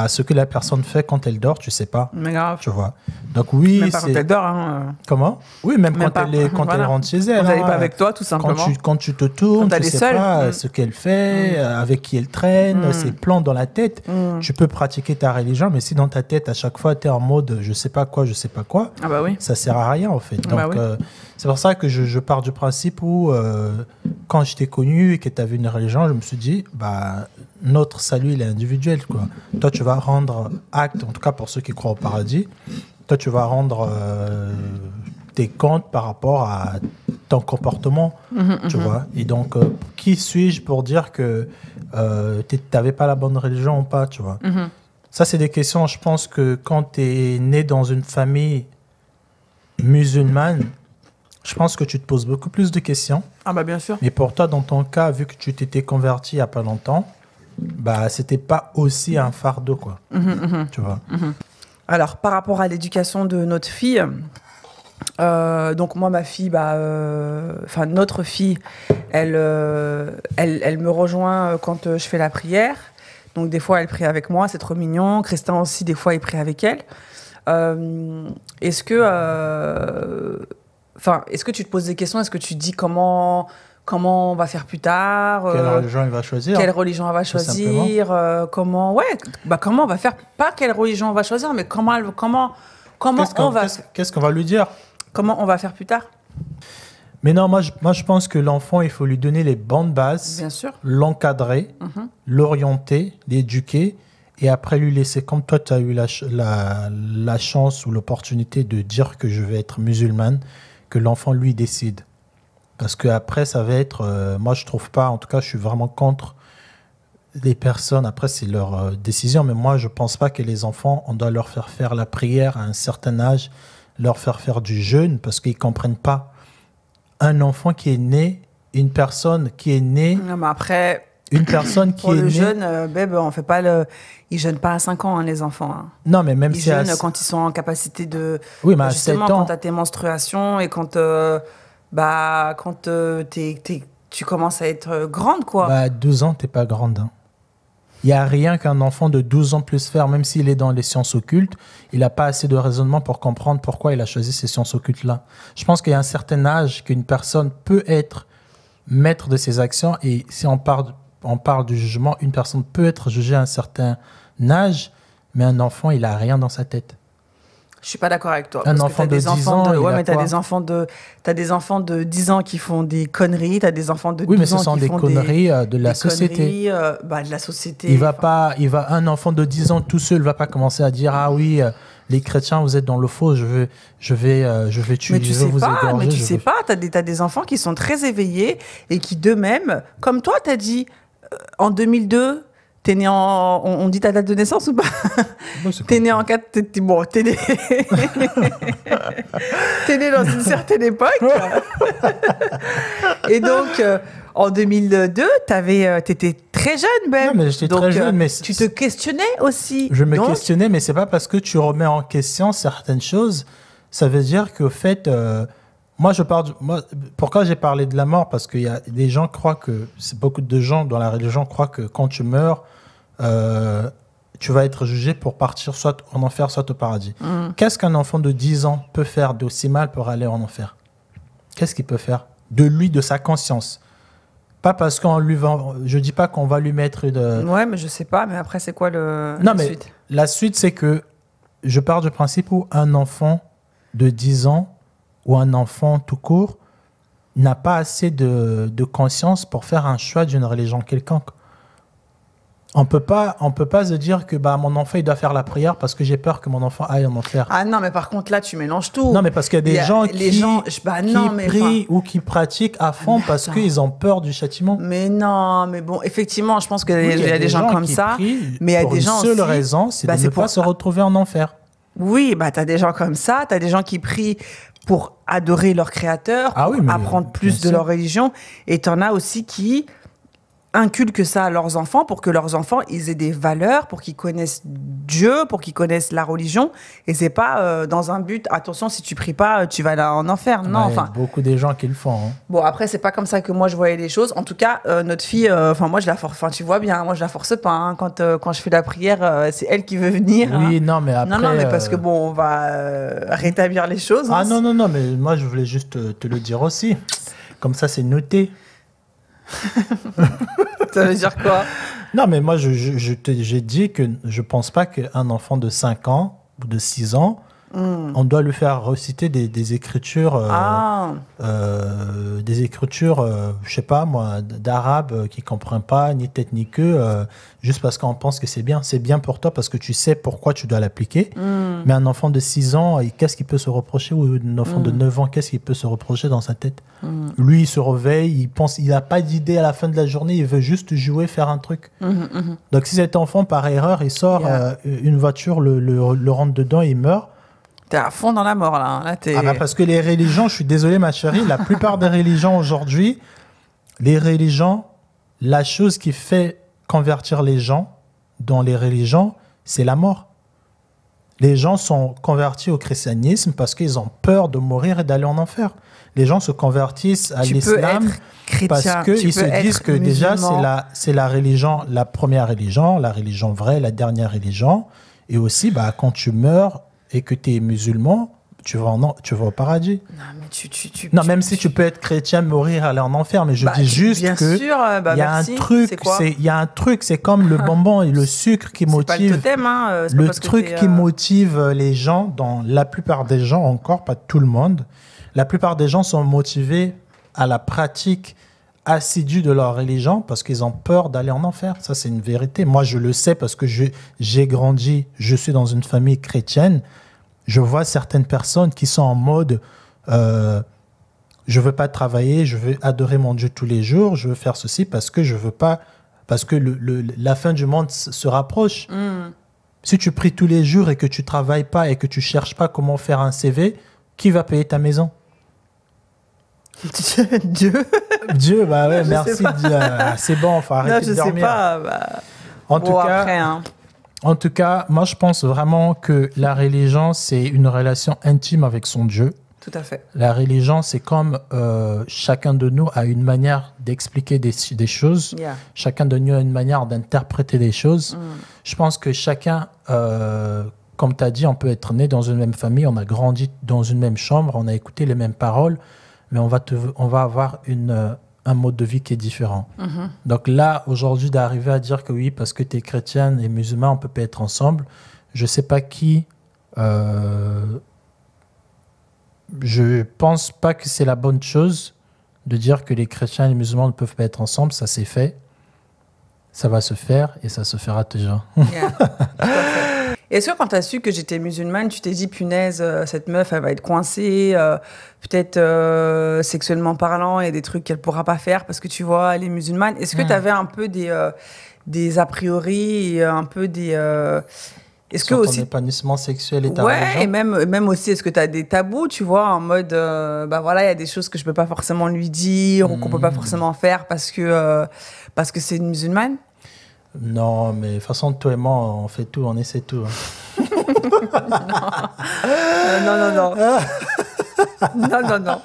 ce que la personne fait quand elle dort, tu sais pas. Mais grave. Tu vois. Donc, oui, même pas quand elle dort. Hein. Comment? Oui, même quand elle rentre chez elle. Quand elle n'est pas avec toi, tout simplement. Quand tu te tournes, tu ne sais pas ce qu'elle fait, avec qui elle traîne, ses plans dans la tête. Tu peux pratiquer ta religion, mais si dans ta tête, à chaque fois, tu es en mode je sais pas quoi, ah bah oui. ça sert à rien, en fait. Donc, c'est pour ça que je pars du principe où, quand je t'ai connu et que tu avais une religion, je me suis dit, notre salut, il est individuel, quoi. Toi, tu vas rendre acte, en tout cas pour ceux qui croient au paradis, toi, tu vas rendre tes comptes par rapport à ton comportement, tu vois. Et donc, qui suis-je pour dire que tu n'avais pas la bonne religion ou pas, tu vois. Ça, c'est des questions, je pense que quand tu es né dans une famille musulmane, je pense que tu te poses beaucoup plus de questions. Ah bah bien sûr. Mais pour toi, dans ton cas, vu que tu t'étais converti il n'y a pas longtemps, c'était pas aussi un fardeau, quoi. Tu vois. Alors, par rapport à l'éducation de notre fille, donc moi, ma fille, notre fille, elle me rejoint quand je fais la prière. Donc des fois, elle prie avec moi, c'est trop mignon. Christian aussi, des fois, il prie avec elle. Est-ce que tu te poses des questions? Est-ce que tu te dis comment on va faire plus tard? Quelle religion il va choisir? Quelle religion on va choisir? Comment on va faire? Pas quelle religion on va choisir, mais comment on va... Qu'est-ce qu'on va lui dire? Comment on va faire plus tard? Mais non, moi je pense que l'enfant, il faut lui donner les bonnes bases. Bien sûr. L'encadrer, l'orienter, l'éduquer, et après lui laisser, comme toi, tu as eu la chance ou l'opportunité de dire que je vais être musulmane, que l'enfant, lui, décide. Parce qu'après, ça va être... moi, je trouve pas... En tout cas, je suis vraiment contre les personnes. Après, c'est leur décision. Mais moi, je pense pas que les enfants, on doit leur faire la prière à un certain âge, leur faire du jeûne, parce qu'ils comprennent pas. Un enfant qui est né, une personne qui est née... Non, mais après... Une personne qui pour est le née... jeûne, on fait pas ils jeûnent pas à 5 ans, les enfants. Hein. Non, mais même ils si... jeûnent quand ils sont en capacité de... Oui, mais à justement, 7 ans... quand tu as tes menstruations et quand tu commences à être grande, quoi. À 12 ans, t'es pas grande. Hein. Il n'y a rien qu'un enfant de 12 ans puisse faire, même s'il est dans les sciences occultes. Il n'a pas assez de raisonnement pour comprendre pourquoi il a choisi ces sciences occultes-là. Je pense qu'il y a un certain âge qu'une personne peut être maître de ses actions. Et si on parle du jugement, une personne peut être jugée à un certain âge, mais un enfant, il n'a rien dans sa tête. Je suis pas d'accord avec toi. Un enfant de 10 ans, t'as des enfants de 10 ans qui font des conneries, t'as des enfants de 12 ans qui font des... Oui, mais ce sont des conneries de la société. De la société. Un enfant de 10 ans tout seul va pas commencer à dire ah oui, les chrétiens, vous êtes dans le faux, je vais tuer, mais tu je vais vous égorger. Mais tu sais pas, t'as des enfants qui sont très éveillés et qui d'eux-mêmes, comme toi, t'as dit en 2002. T'es né en... On dit ta date de naissance ou pas? T'es né en 4... T'es né... T'es né dans une certaine époque. Et donc, en 2002, t'étais très jeune, Ben. Non, mais j'étais très jeune, mais... Tu te questionnais aussi. Je me questionnais, mais c'est pas parce que tu remets en question certaines choses, ça veut dire qu'au fait... pourquoi j'ai parlé de la mort? Parce qu'il y a des gens qui croient que... Beaucoup de gens dans la religion croient que quand tu meurs, tu vas être jugé pour partir soit en enfer, soit au paradis. Qu'est-ce qu'un enfant de 10 ans peut faire d'aussi mal pour aller en enfer? Qu'est-ce qu'il peut faire? De sa conscience. Pas parce qu'on lui va... Je dis pas qu'on va lui mettre une... Ouais, mais je sais pas. Mais après, c'est quoi suite? La suite, c'est que je pars du principe où un enfant de 10 ans ou un enfant tout court n'a pas assez de conscience pour faire un choix d'une religion quelconque. On peut pas se dire que mon enfant il doit faire la prière parce que j'ai peur que mon enfant aille en enfer. Ah non, mais par contre là tu mélanges tout. Non, mais parce qu'il y a des gens qui prient ou qui pratiquent à fond parce qu'ils ont peur du châtiment. Mais non, mais bon, effectivement, je pense qu'il y a des gens comme ça, mais il y a des gens aussi. Pour une seule raison, c'est de ne pas se retrouver en enfer. Oui, t'as des gens comme ça, t'as des gens qui prient pour adorer leur créateur, pour apprendre plus de leur religion, et t'en as aussi qui inculquent ça à leurs enfants pour que leurs enfants ils aient des valeurs, pour qu'ils connaissent Dieu, pour qu'ils connaissent la religion. Et c'est pas dans un but, attention, si tu pries pas, tu vas aller en enfer. Non, Il y a beaucoup des gens qui le font. Hein. Bon, après, c'est pas comme ça que moi je voyais les choses. En tout cas, notre fille, moi je la force, tu vois bien, moi je la force pas. Hein. Quand je fais la prière, c'est elle qui veut venir. Oui, hein. non, mais après. Non, mais parce que bon, on va rétablir les choses. Ah non, mais moi je voulais juste te le dire aussi. Comme ça, c'est noté. Ça veut dire quoi? Non, mais moi, j'ai dit que je pense pas qu'un enfant de 5 ans ou de 6 ans, on doit lui faire reciter des écritures, je sais pas moi, d'arabe qui comprend pas ni tête ni queue, juste parce qu'on pense que c'est bien. C'est bien pour toi parce que tu sais pourquoi tu dois l'appliquer. Mais un enfant de 6 ans, qu'est-ce qu'il peut se reprocher? Ou un enfant de 9 ans, qu'est-ce qu'il peut se reprocher dans sa tête? Lui, il se réveille, il pense, il n'a pas d'idée à la fin de la journée, il veut juste jouer, faire un truc. Donc si cet enfant, par erreur, il sort une voiture, le rentre dedans, il meurt. T'es à fond dans la mort, là. Là parce que les religions, je suis désolé, ma chérie, la plupart des religions aujourd'hui, les religions, la chose qui fait convertir les gens dans les religions, c'est la mort. Les gens sont convertis au christianisme parce qu'ils ont peur de mourir et d'aller en enfer. Les gens se convertissent à l'islam parce qu'ils se disent que déjà, c'est la religion, la première religion, la religion vraie, la dernière religion. Et aussi, quand tu meurs, et que tu es musulman, tu vas au paradis. Non, mais même si tu peux être chrétien, mourir, aller en enfer, mais je dis juste que il y a un truc, c'est comme le bonbon et le sucre qui motive. C'est pas le totem, hein. Le truc qui motive les gens, dans la plupart des gens encore, pas tout le monde, la plupart des gens sont motivés à la pratique assidue de leur religion parce qu'ils ont peur d'aller en enfer. Ça, c'est une vérité. Moi, je le sais parce que j'ai grandi, je suis dans une famille chrétienne. Je vois certaines personnes qui sont en mode je veux pas travailler, je veux adorer mon Dieu tous les jours, je veux faire ceci parce que je veux pas, parce que la fin du monde se rapproche. Si tu pries tous les jours et que tu travailles pas et que tu cherches pas comment faire un CV, qui va payer ta maison? Dieu. Dieu, merci Dieu. C'est bon, faut arrêter de dormir. Je sais pas. En tout cas, moi je pense vraiment que la religion, c'est une relation intime avec son Dieu. Tout à fait. La religion, c'est comme chacun de nous a une manière d'expliquer des choses. Yeah. Chacun de nous a une manière d'interpréter des choses. Je pense que chacun, comme tu as dit, on peut être né dans une même famille, on a grandi dans une même chambre, on a écouté les mêmes paroles, mais on va avoir un mode de vie qui est différent. Donc là, aujourd'hui, d'arriver à dire que oui, parce que tu es chrétienne et musulman, on ne peut pas être ensemble, je ne sais pas qui... je pense pas que c'est la bonne chose de dire que les chrétiens et les musulmans ne peuvent pas être ensemble. Ça s'est fait, ça va se faire et ça se fera toujours. Yeah. Est-ce que quand tu as su que j'étais musulmane, tu t'es dit, punaise, cette meuf, elle va être coincée, peut-être sexuellement parlant, il y a des trucs qu'elle pourra pas faire parce que tu vois, elle est musulmane. Est-ce que tu avais un peu des a priori, et un peu des... est-ce que aussi ton épanouissement sexuel est ta religion? Et même aussi, est-ce que tu as des tabous, tu vois, en mode, voilà, il y a des choses que je peux pas forcément lui dire ou qu'on peut pas forcément faire parce que c'est une musulmane? Non, mais de toute façon, toi et moi, on fait tout, on essaie tout. Hein. Non. Non.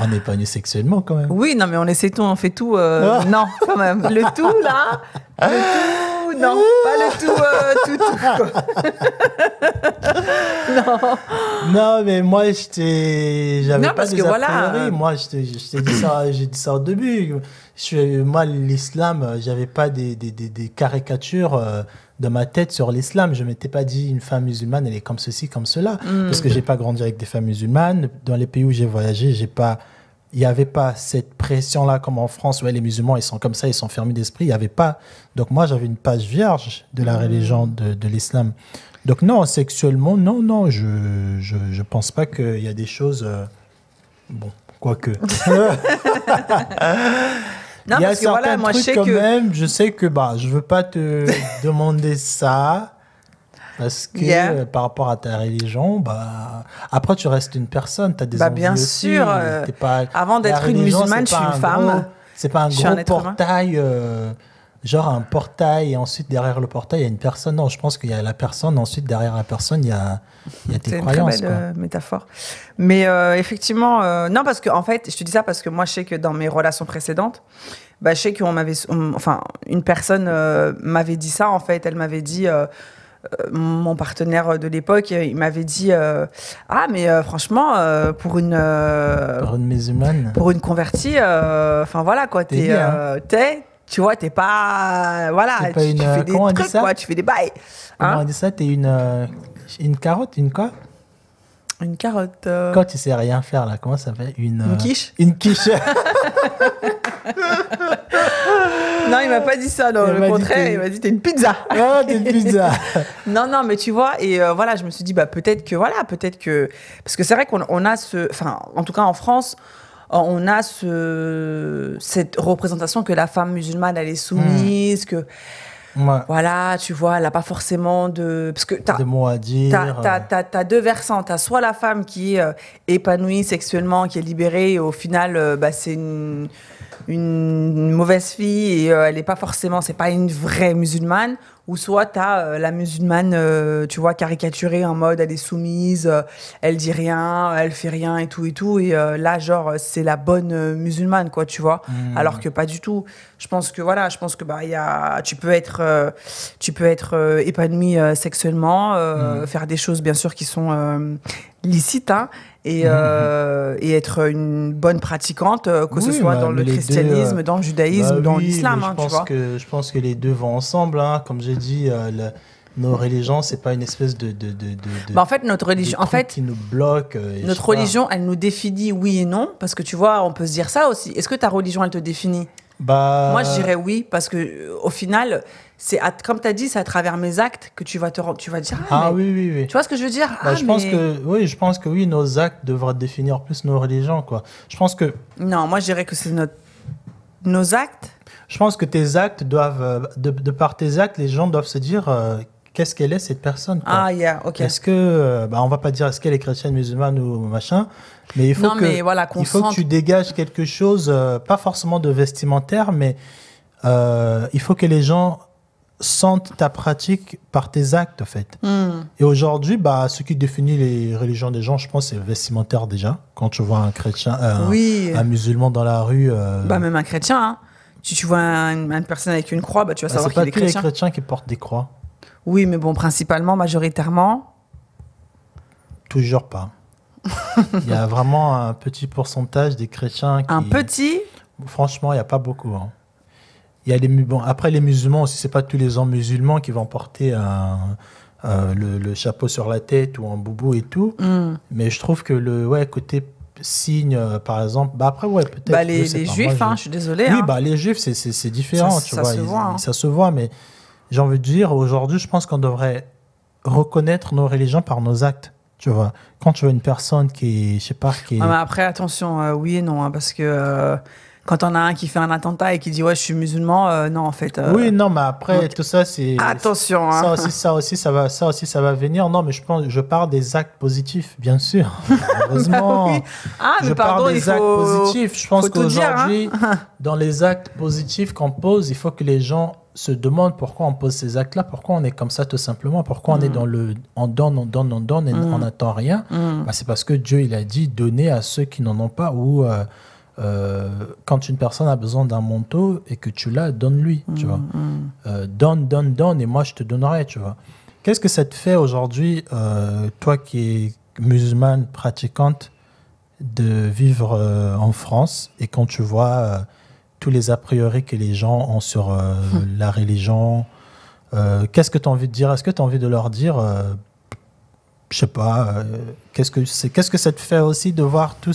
On n'est pas nus sexuellement quand même. Oui, non, mais on essaie tout, on fait tout. Non, quand même. Le tout, là. Le tout, non. Pas le tout, tout. Non. Non, mais moi, j'avais pas parce des que a priori. Moi, je t'ai dit ça, j'ai dit ça au début. Moi, l'islam, j'avais pas des caricatures dans ma tête sur l'islam. Je m'étais pas dit une femme musulmane, elle est comme ceci, comme cela. Parce que j'ai pas grandi avec des femmes musulmanes. Dans les pays où j'ai voyagé, il n'y avait pas cette pression-là comme en France. Ouais, les musulmans, ils sont comme ça, ils sont fermés d'esprit. Il n'y avait pas. Donc moi, j'avais une page vierge de la religion de l'islam. Donc non, sexuellement, non, je pense pas qu'il y a des choses... bon, quoique... Non, il y a parce que voilà, moi, trucs quand même, je sais que je veux pas te demander ça parce que par rapport à ta religion, après tu restes une personne, tu as des envies bien aussi, sûr. Avant d'être une musulmane, je suis une femme. C'est pas un Je suis un gros être humain. portail, genre un portail et ensuite derrière le portail il y a une personne. Non, je pense qu'il y a la personne, ensuite derrière la personne il y a tes C'est une croyances. très belle métaphore. Mais effectivement, non, parce que en fait, je te dis ça parce que moi, je sais que dans mes relations précédentes, bah, je sais enfin, une personne m'avait dit ça, en fait. Elle m'avait dit, mon partenaire de l'époque, il m'avait dit, ah, mais franchement, Pour une musulmane. pour une convertie, enfin voilà, quoi, tu vois, t'es pas, voilà, T'es pas tu une, fais des comment on dit trucs, ça quoi, tu fais des bails. Comment Hein. on dit ça? T'es une carotte, une quoi? Une carotte. Quand tu sais rien faire là, comment ça s'appelle? Une quiche. Une quiche. Non, il m'a pas dit ça, non, Il le m'a dit contraire, t'es- il m'a dit t'es une pizza. Ah, t'es une pizza. Non, non, mais tu vois, et voilà, je me suis dit, bah peut-être que. Parce que c'est vrai qu'on a enfin, en tout cas en France, on a cette représentation que la femme musulmane, elle est soumise, que, Ouais. voilà, tu vois, elle n'a pas forcément de. Parce que Des mots à dire. t'as deux versants. T'as soit la femme qui est épanouie sexuellement, qui est libérée, et au final, bah, c'est une mauvaise fille et elle est pas forcément, c'est pas une vraie musulmane. Ou soit t'as la musulmane, tu vois, caricaturée en mode elle est soumise, elle dit rien, elle fait rien et tout et tout. Et là, genre, c'est la bonne musulmane, quoi, tu vois. Alors que pas du tout. Je pense que voilà, bah, tu peux être épanoui sexuellement, faire des choses bien sûr qui sont licites, hein, et être une bonne pratiquante, que ce Oui, soit bah, dans le les deux, christianisme, dans le judaïsme, bah dans oui, l'islam, mais hein, tu vois. je pense que les deux vont ensemble, hein. Comme j'ai dit, nos religions, c'est pas une espèce de Bah, en fait, notre de religion, en truc fait, qui nous bloque. Et je notre sais pas. religion, elle nous définit oui et non, parce que tu vois, on peut se dire ça aussi. Est-ce que ta religion, elle te définit? Bah, Moi, je dirais oui, parce que au final, comme tu as dit, c'est à travers mes actes que tu vas dire. Ah Mais- oui, oui, oui. Tu vois ce que je veux dire? Bah, Ah, je pense mais- je pense que oui, nos actes devraient définir plus nos religions, quoi. Non, moi, je dirais que c'est nos actes. Je pense que tes actes doivent, de par tes actes, les gens doivent se dire qu'est-ce qu'elle est cette personne, quoi. Ah, yeah, ok. Est-ce que, bah, on va pas dire est-ce qu'elle est chrétienne, musulmane ou machin, mais il faut Non, mais voilà, qu'on il faut que sente- tu dégages quelque chose, pas forcément de vestimentaire, mais il faut que les gens sentent ta pratique par tes actes, en fait. Et aujourd'hui, bah, ce qui définit les religions des gens, je pense, c'est vestimentaire déjà. Quand tu vois un chrétien, Oui. un musulman dans la rue, Bah, même un chrétien, hein. Si tu vois une personne avec une croix, bah, tu vas bah, savoir c'est pas qu'il est tous les chrétien. chrétiens qui portent des croix. Oui, mais bon, principalement, majoritairement. Toujours pas. Il y a vraiment un petit pourcentage des chrétiens qui... Un petit. Franchement, il n'y a pas beaucoup. Hein. Il y a bon, après, les musulmans aussi, c'est pas tous les gens musulmans qui vont porter le chapeau sur la tête ou un boubou et tout. Mais je trouve que le côté signe, par exemple... Bah après, ouais, peut-être... Bah, je les sais pas. juifs, Moi, hein, je suis désolée. Oui, hein. bah, les juifs, c'est différent, Ça- tu ça vois. se voit, hein. Ça se voit, mais j'ai envie de dire, aujourd'hui, je pense qu'on devrait reconnaître nos religions par nos actes, tu vois. Quand tu vois une personne qui est, je sais pas, qui est... Ouais, mais après, attention, oui et non, hein, parce que quand on a un qui fait un attentat et qui dit ouais, je suis musulman, non, en fait. Oui, non, mais après, donc, tout ça, c'est... Attention, hein. Ça aussi, ça va venir. Non, mais je parle des actes positifs, bien sûr. Heureusement. Oui. Ah, mais Je pardon, parle il des actes faut. positifs. Je pense faut tout dire, hein. qu'aujourd'hui, dans les actes positifs qu'on pose, il faut que les gens se demandent pourquoi on pose ces actes-là, pourquoi on est comme ça tout simplement, pourquoi on est dans le... On donne et on n'attend rien. Bah, c'est parce que Dieu, il a dit donner à ceux qui n'en ont pas, ou quand une personne a besoin d'un manteau et que tu l'as, donne-lui, tu vois. Donne, et moi je te donnerai, tu vois. Qu'est-ce que ça te fait aujourd'hui, toi qui es musulmane pratiquante, de vivre en France, et quand tu vois tous les a priori que les gens ont sur la religion, qu'est-ce que tu as envie de dire? Est-ce que tu as envie de leur dire, je sais pas, qu'est-ce que ça te fait aussi de voir tous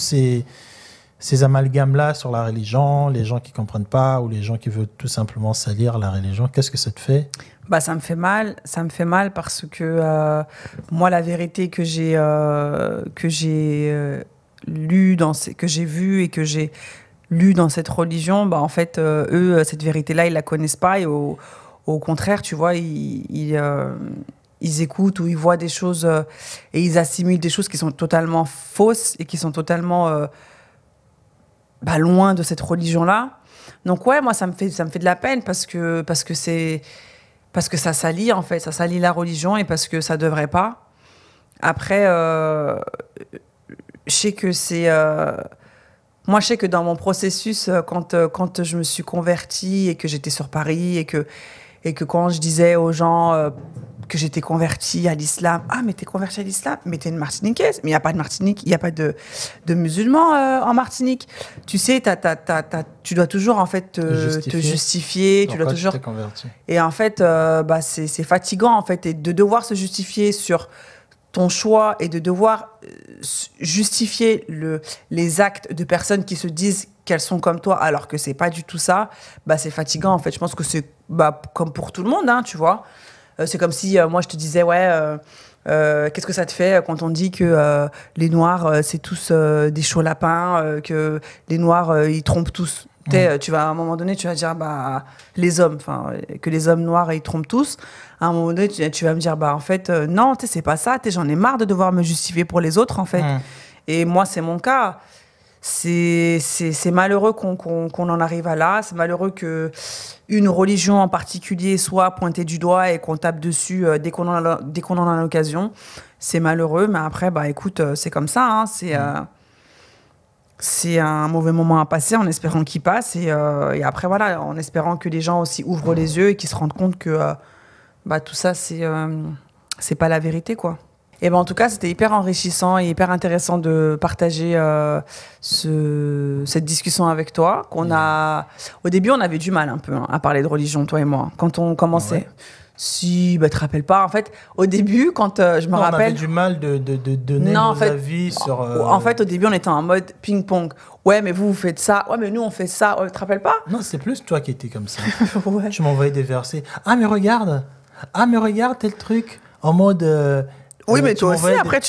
ces amalgames-là sur la religion, les gens qui comprennent pas ou les gens qui veulent tout simplement salir la religion? Qu'est-ce que ça te fait? Bah, ça me fait mal parce que moi, la vérité que j'ai lue que j'ai vue et que j'ai lue dans cette religion, bah, en fait, eux, cette vérité-là, ils la connaissent pas, et au contraire, tu vois, ils écoutent ou ils voient des choses et ils assimilent des choses qui sont totalement fausses et qui sont totalement loin de cette religion-là. Donc ouais, moi ça me fait de la peine parce que ça salit en fait, ça salit la religion et parce que ça devrait pas. Après, je sais que moi, je sais que dans mon processus, quand je me suis convertie et que j'étais sur Paris et que quand je disais aux gens que j'étais convertie à l'islam, ah, mais t'es convertie à l'islam, mais t'es une Martiniquaise, mais il n'y a pas de Martinique, il n'y a pas de musulmans en Martinique. Tu sais, tu dois toujours en fait te justifier. Pourquoi tu dois toujours. Tu t'es convertie? Et en fait, c'est fatigant en fait, et de devoir se justifier sur ton choix et de devoir justifier les actes de personnes qui se disent qu'elles sont comme toi alors que c'est pas du tout ça, c'est fatigant en fait. Je pense que c'est comme pour tout le monde, hein, tu vois. C'est comme si moi je te disais qu'est-ce que ça te fait quand on dit que les Noirs c'est tous des chauds lapins, que les Noirs ils trompent tous. Tu vas à un moment donné tu vas dire les hommes, que les hommes noirs ils trompent tous. À un moment donné tu vas me dire en fait non, c'est pas ça, j'en ai marre de devoir me justifier pour les autres en fait. Et moi c'est mon cas. C'est malheureux qu'on en arrive à là. C'est malheureux qu'une religion en particulier soit pointée du doigt et qu'on tape dessus dès qu'on en a l'occasion. C'est malheureux, mais après, écoute, c'est comme ça. Hein, c'est un mauvais moment à passer en espérant qu'il passe. Et après, voilà, en espérant que les gens aussi ouvrent les yeux et qu'ils se rendent compte que tout ça, c'est pas la vérité, quoi. Et en tout cas, c'était hyper enrichissant et hyper intéressant de partager cette discussion avec toi. Au début, on avait du mal un peu à parler de religion, toi et moi, quand on commençait. Ouais. Si, te rappelles pas. En fait, au début, quand je me rappelle... On avait du mal de donner nos avis sur... En fait, au début, on était en mode ping-pong. Ouais, mais vous faites ça. Ouais, mais nous, on fait ça. Ouais, tu te rappelles pas? Non, c'est plus toi qui étais comme ça. Ouais. Tu m'envoyais des versets. Ah, mais regarde tel truc. En mode... Oui, mais toi aussi, après,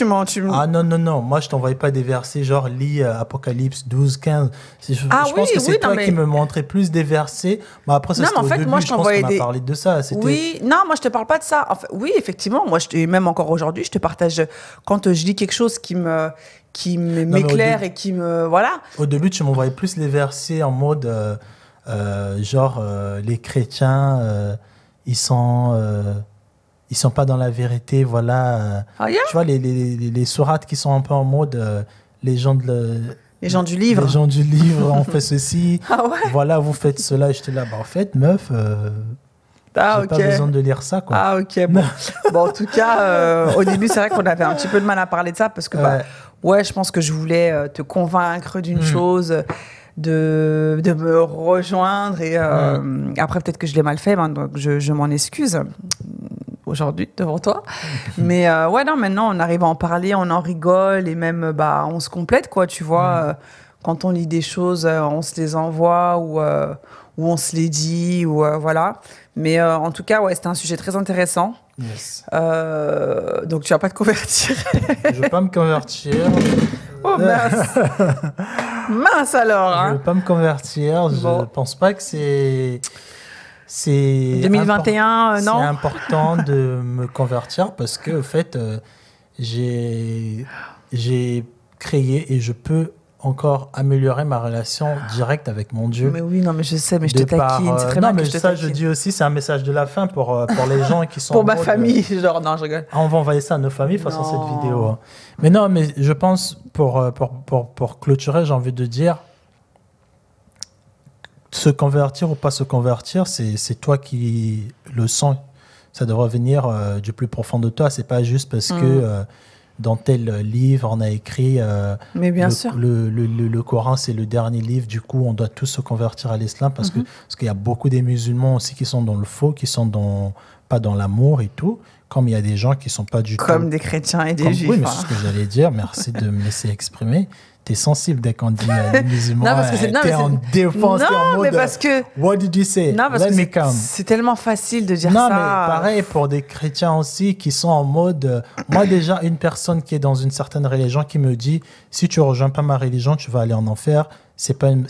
Ah non. Moi, je t'envoyais pas des versets genre lis Apocalypse 12, 15. Je pense que c'est toi qui me montrais plus des versets. Après, ça, c'était au début. Moi, je pense qu'on a parlé de ça. Oui, non, moi, je te parle pas de ça. Enfin, oui, effectivement, moi, même encore aujourd'hui, je te partage quand je lis quelque chose qui m'éclaire et qui me... Voilà. Au début, tu m'envoyais plus les versets en mode les chrétiens, ils sont pas dans la vérité, voilà. Yeah? Tu vois, les sourates qui sont un peu en mode les gens du livre. Les gens du livre ont fait ceci. Ah ouais? Voilà, vous faites cela. J'étais là, en fait, meuf, j'ai pas besoin de lire ça, quoi. Ah, ok. Bon, en tout cas, au début, c'est vrai qu'on avait un petit peu de mal à parler de ça parce que, je pense que je voulais te convaincre d'une chose, de me rejoindre et après, peut-être que je l'ai mal fait, donc je m'en excuse aujourd'hui devant toi. Mais maintenant on arrive à en parler, on en rigole et même on se complète, quoi, tu vois. Quand on lit des choses, on se les envoie ou on se les dit ou voilà. Mais en tout cas, c'était un sujet très intéressant. Yes. Donc tu vas pas te convertir. Je vais pas me convertir. Oh mince. Mince alors. Je vais pas me convertir. Je pense pas que c'est 2021, non. C'est important de me convertir parce que, en fait, j'ai créé et je peux encore améliorer ma relation directe avec mon Dieu. Mais oui, non, mais je sais, mais je te taquine. C'est très bien que je te taquine. Je dis aussi, c'est un message de la fin pour les gens qui sont... pour ma famille, genre, non, je rigole. On va envoyer ça à nos familles face à cette vidéo. Hein. Mais non, mais je pense, pour clôturer, j'ai envie de dire, se convertir ou pas se convertir, c'est toi qui le sens. Ça devrait venir du plus profond de toi. C'est pas juste parce que dans tel livre on a écrit mais bien sûr. Le Coran c'est le dernier livre, du coup on doit tous se convertir à l'islam parce qu'il y a beaucoup des musulmans aussi qui sont dans le faux, qui sont pas dans l'amour et tout, comme il y a des gens qui sont pas du tout... Comme des chrétiens et des juifs. Oui, mais c'est ce que j'allais dire. Merci de me laisser exprimer. T'es sensible dès qu'on dit les musulmans. Non, parce que t'es en défense, t'es en mode. Mais parce que. What did you say? Non, parce que c'est tellement facile de dire ça. Non, mais pareil pour des chrétiens aussi qui sont en mode. Moi, déjà, une personne qui est dans une certaine religion qui me dit si tu rejoins pas ma religion, tu vas aller en enfer. C'est pas une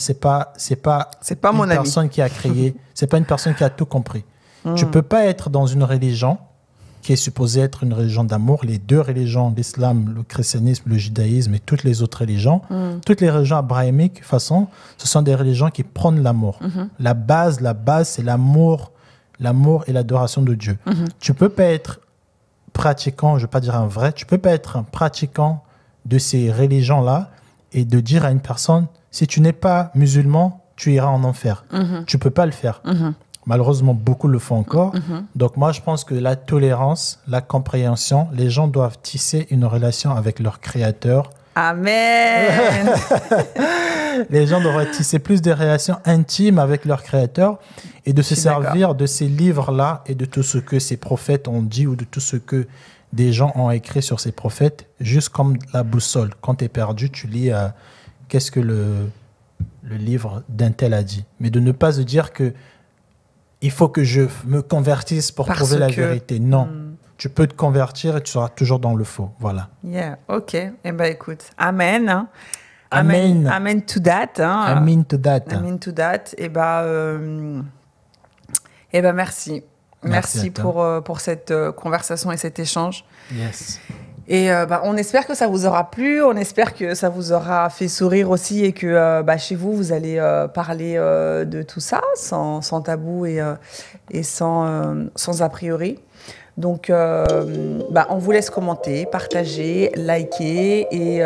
personne qui a créé. C'est pas une personne qui a tout compris. Tu peux pas être dans une religion qui est supposée être une religion d'amour. Les deux religions, l'islam, le christianisme, le judaïsme et toutes les autres religions, toutes les religions abrahamiques, de toute façon, ce sont des religions qui prônent l'amour. La base, c'est l'amour et l'adoration de Dieu. Tu peux pas être pratiquant, je ne vais pas dire un vrai, tu peux pas être un pratiquant de ces religions-là et de dire à une personne, si tu n'es pas musulman, tu iras en enfer. Tu peux pas le faire. Malheureusement, beaucoup le font encore. Donc moi, je pense que la tolérance, la compréhension, les gens doivent tisser une relation avec leur créateur. Amen. Les gens doivent tisser plus de relations intimes avec leur créateur et de se servir de ces livres-là et de tout ce que ces prophètes ont dit ou de tout ce que des gens ont écrit sur ces prophètes, juste comme la boussole. Quand tu es perdu, tu lis qu'est-ce que le livre d'un tel a dit. Mais de ne pas se dire que il faut que je me convertisse pour trouver la vérité. Non. Tu peux te convertir et tu seras toujours dans le faux. Voilà. Yeah, ok. Eh bien, écoute, amen. Hein. Amen. Amen to that. Hein. Amen to that. Amen to that. Eh ben, merci. Merci pour cette conversation et cet échange. Yes. Et on espère que ça vous aura plu, on espère que ça vous aura fait sourire aussi et que chez vous, vous allez parler de tout ça sans tabou et sans a priori. Donc, on vous laisse commenter, partager, liker et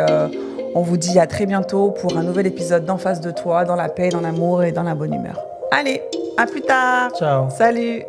on vous dit à très bientôt pour un nouvel épisode d'En face de toi, dans la paix, dans l'amour et dans la bonne humeur. Allez, à plus tard. Ciao. Salut.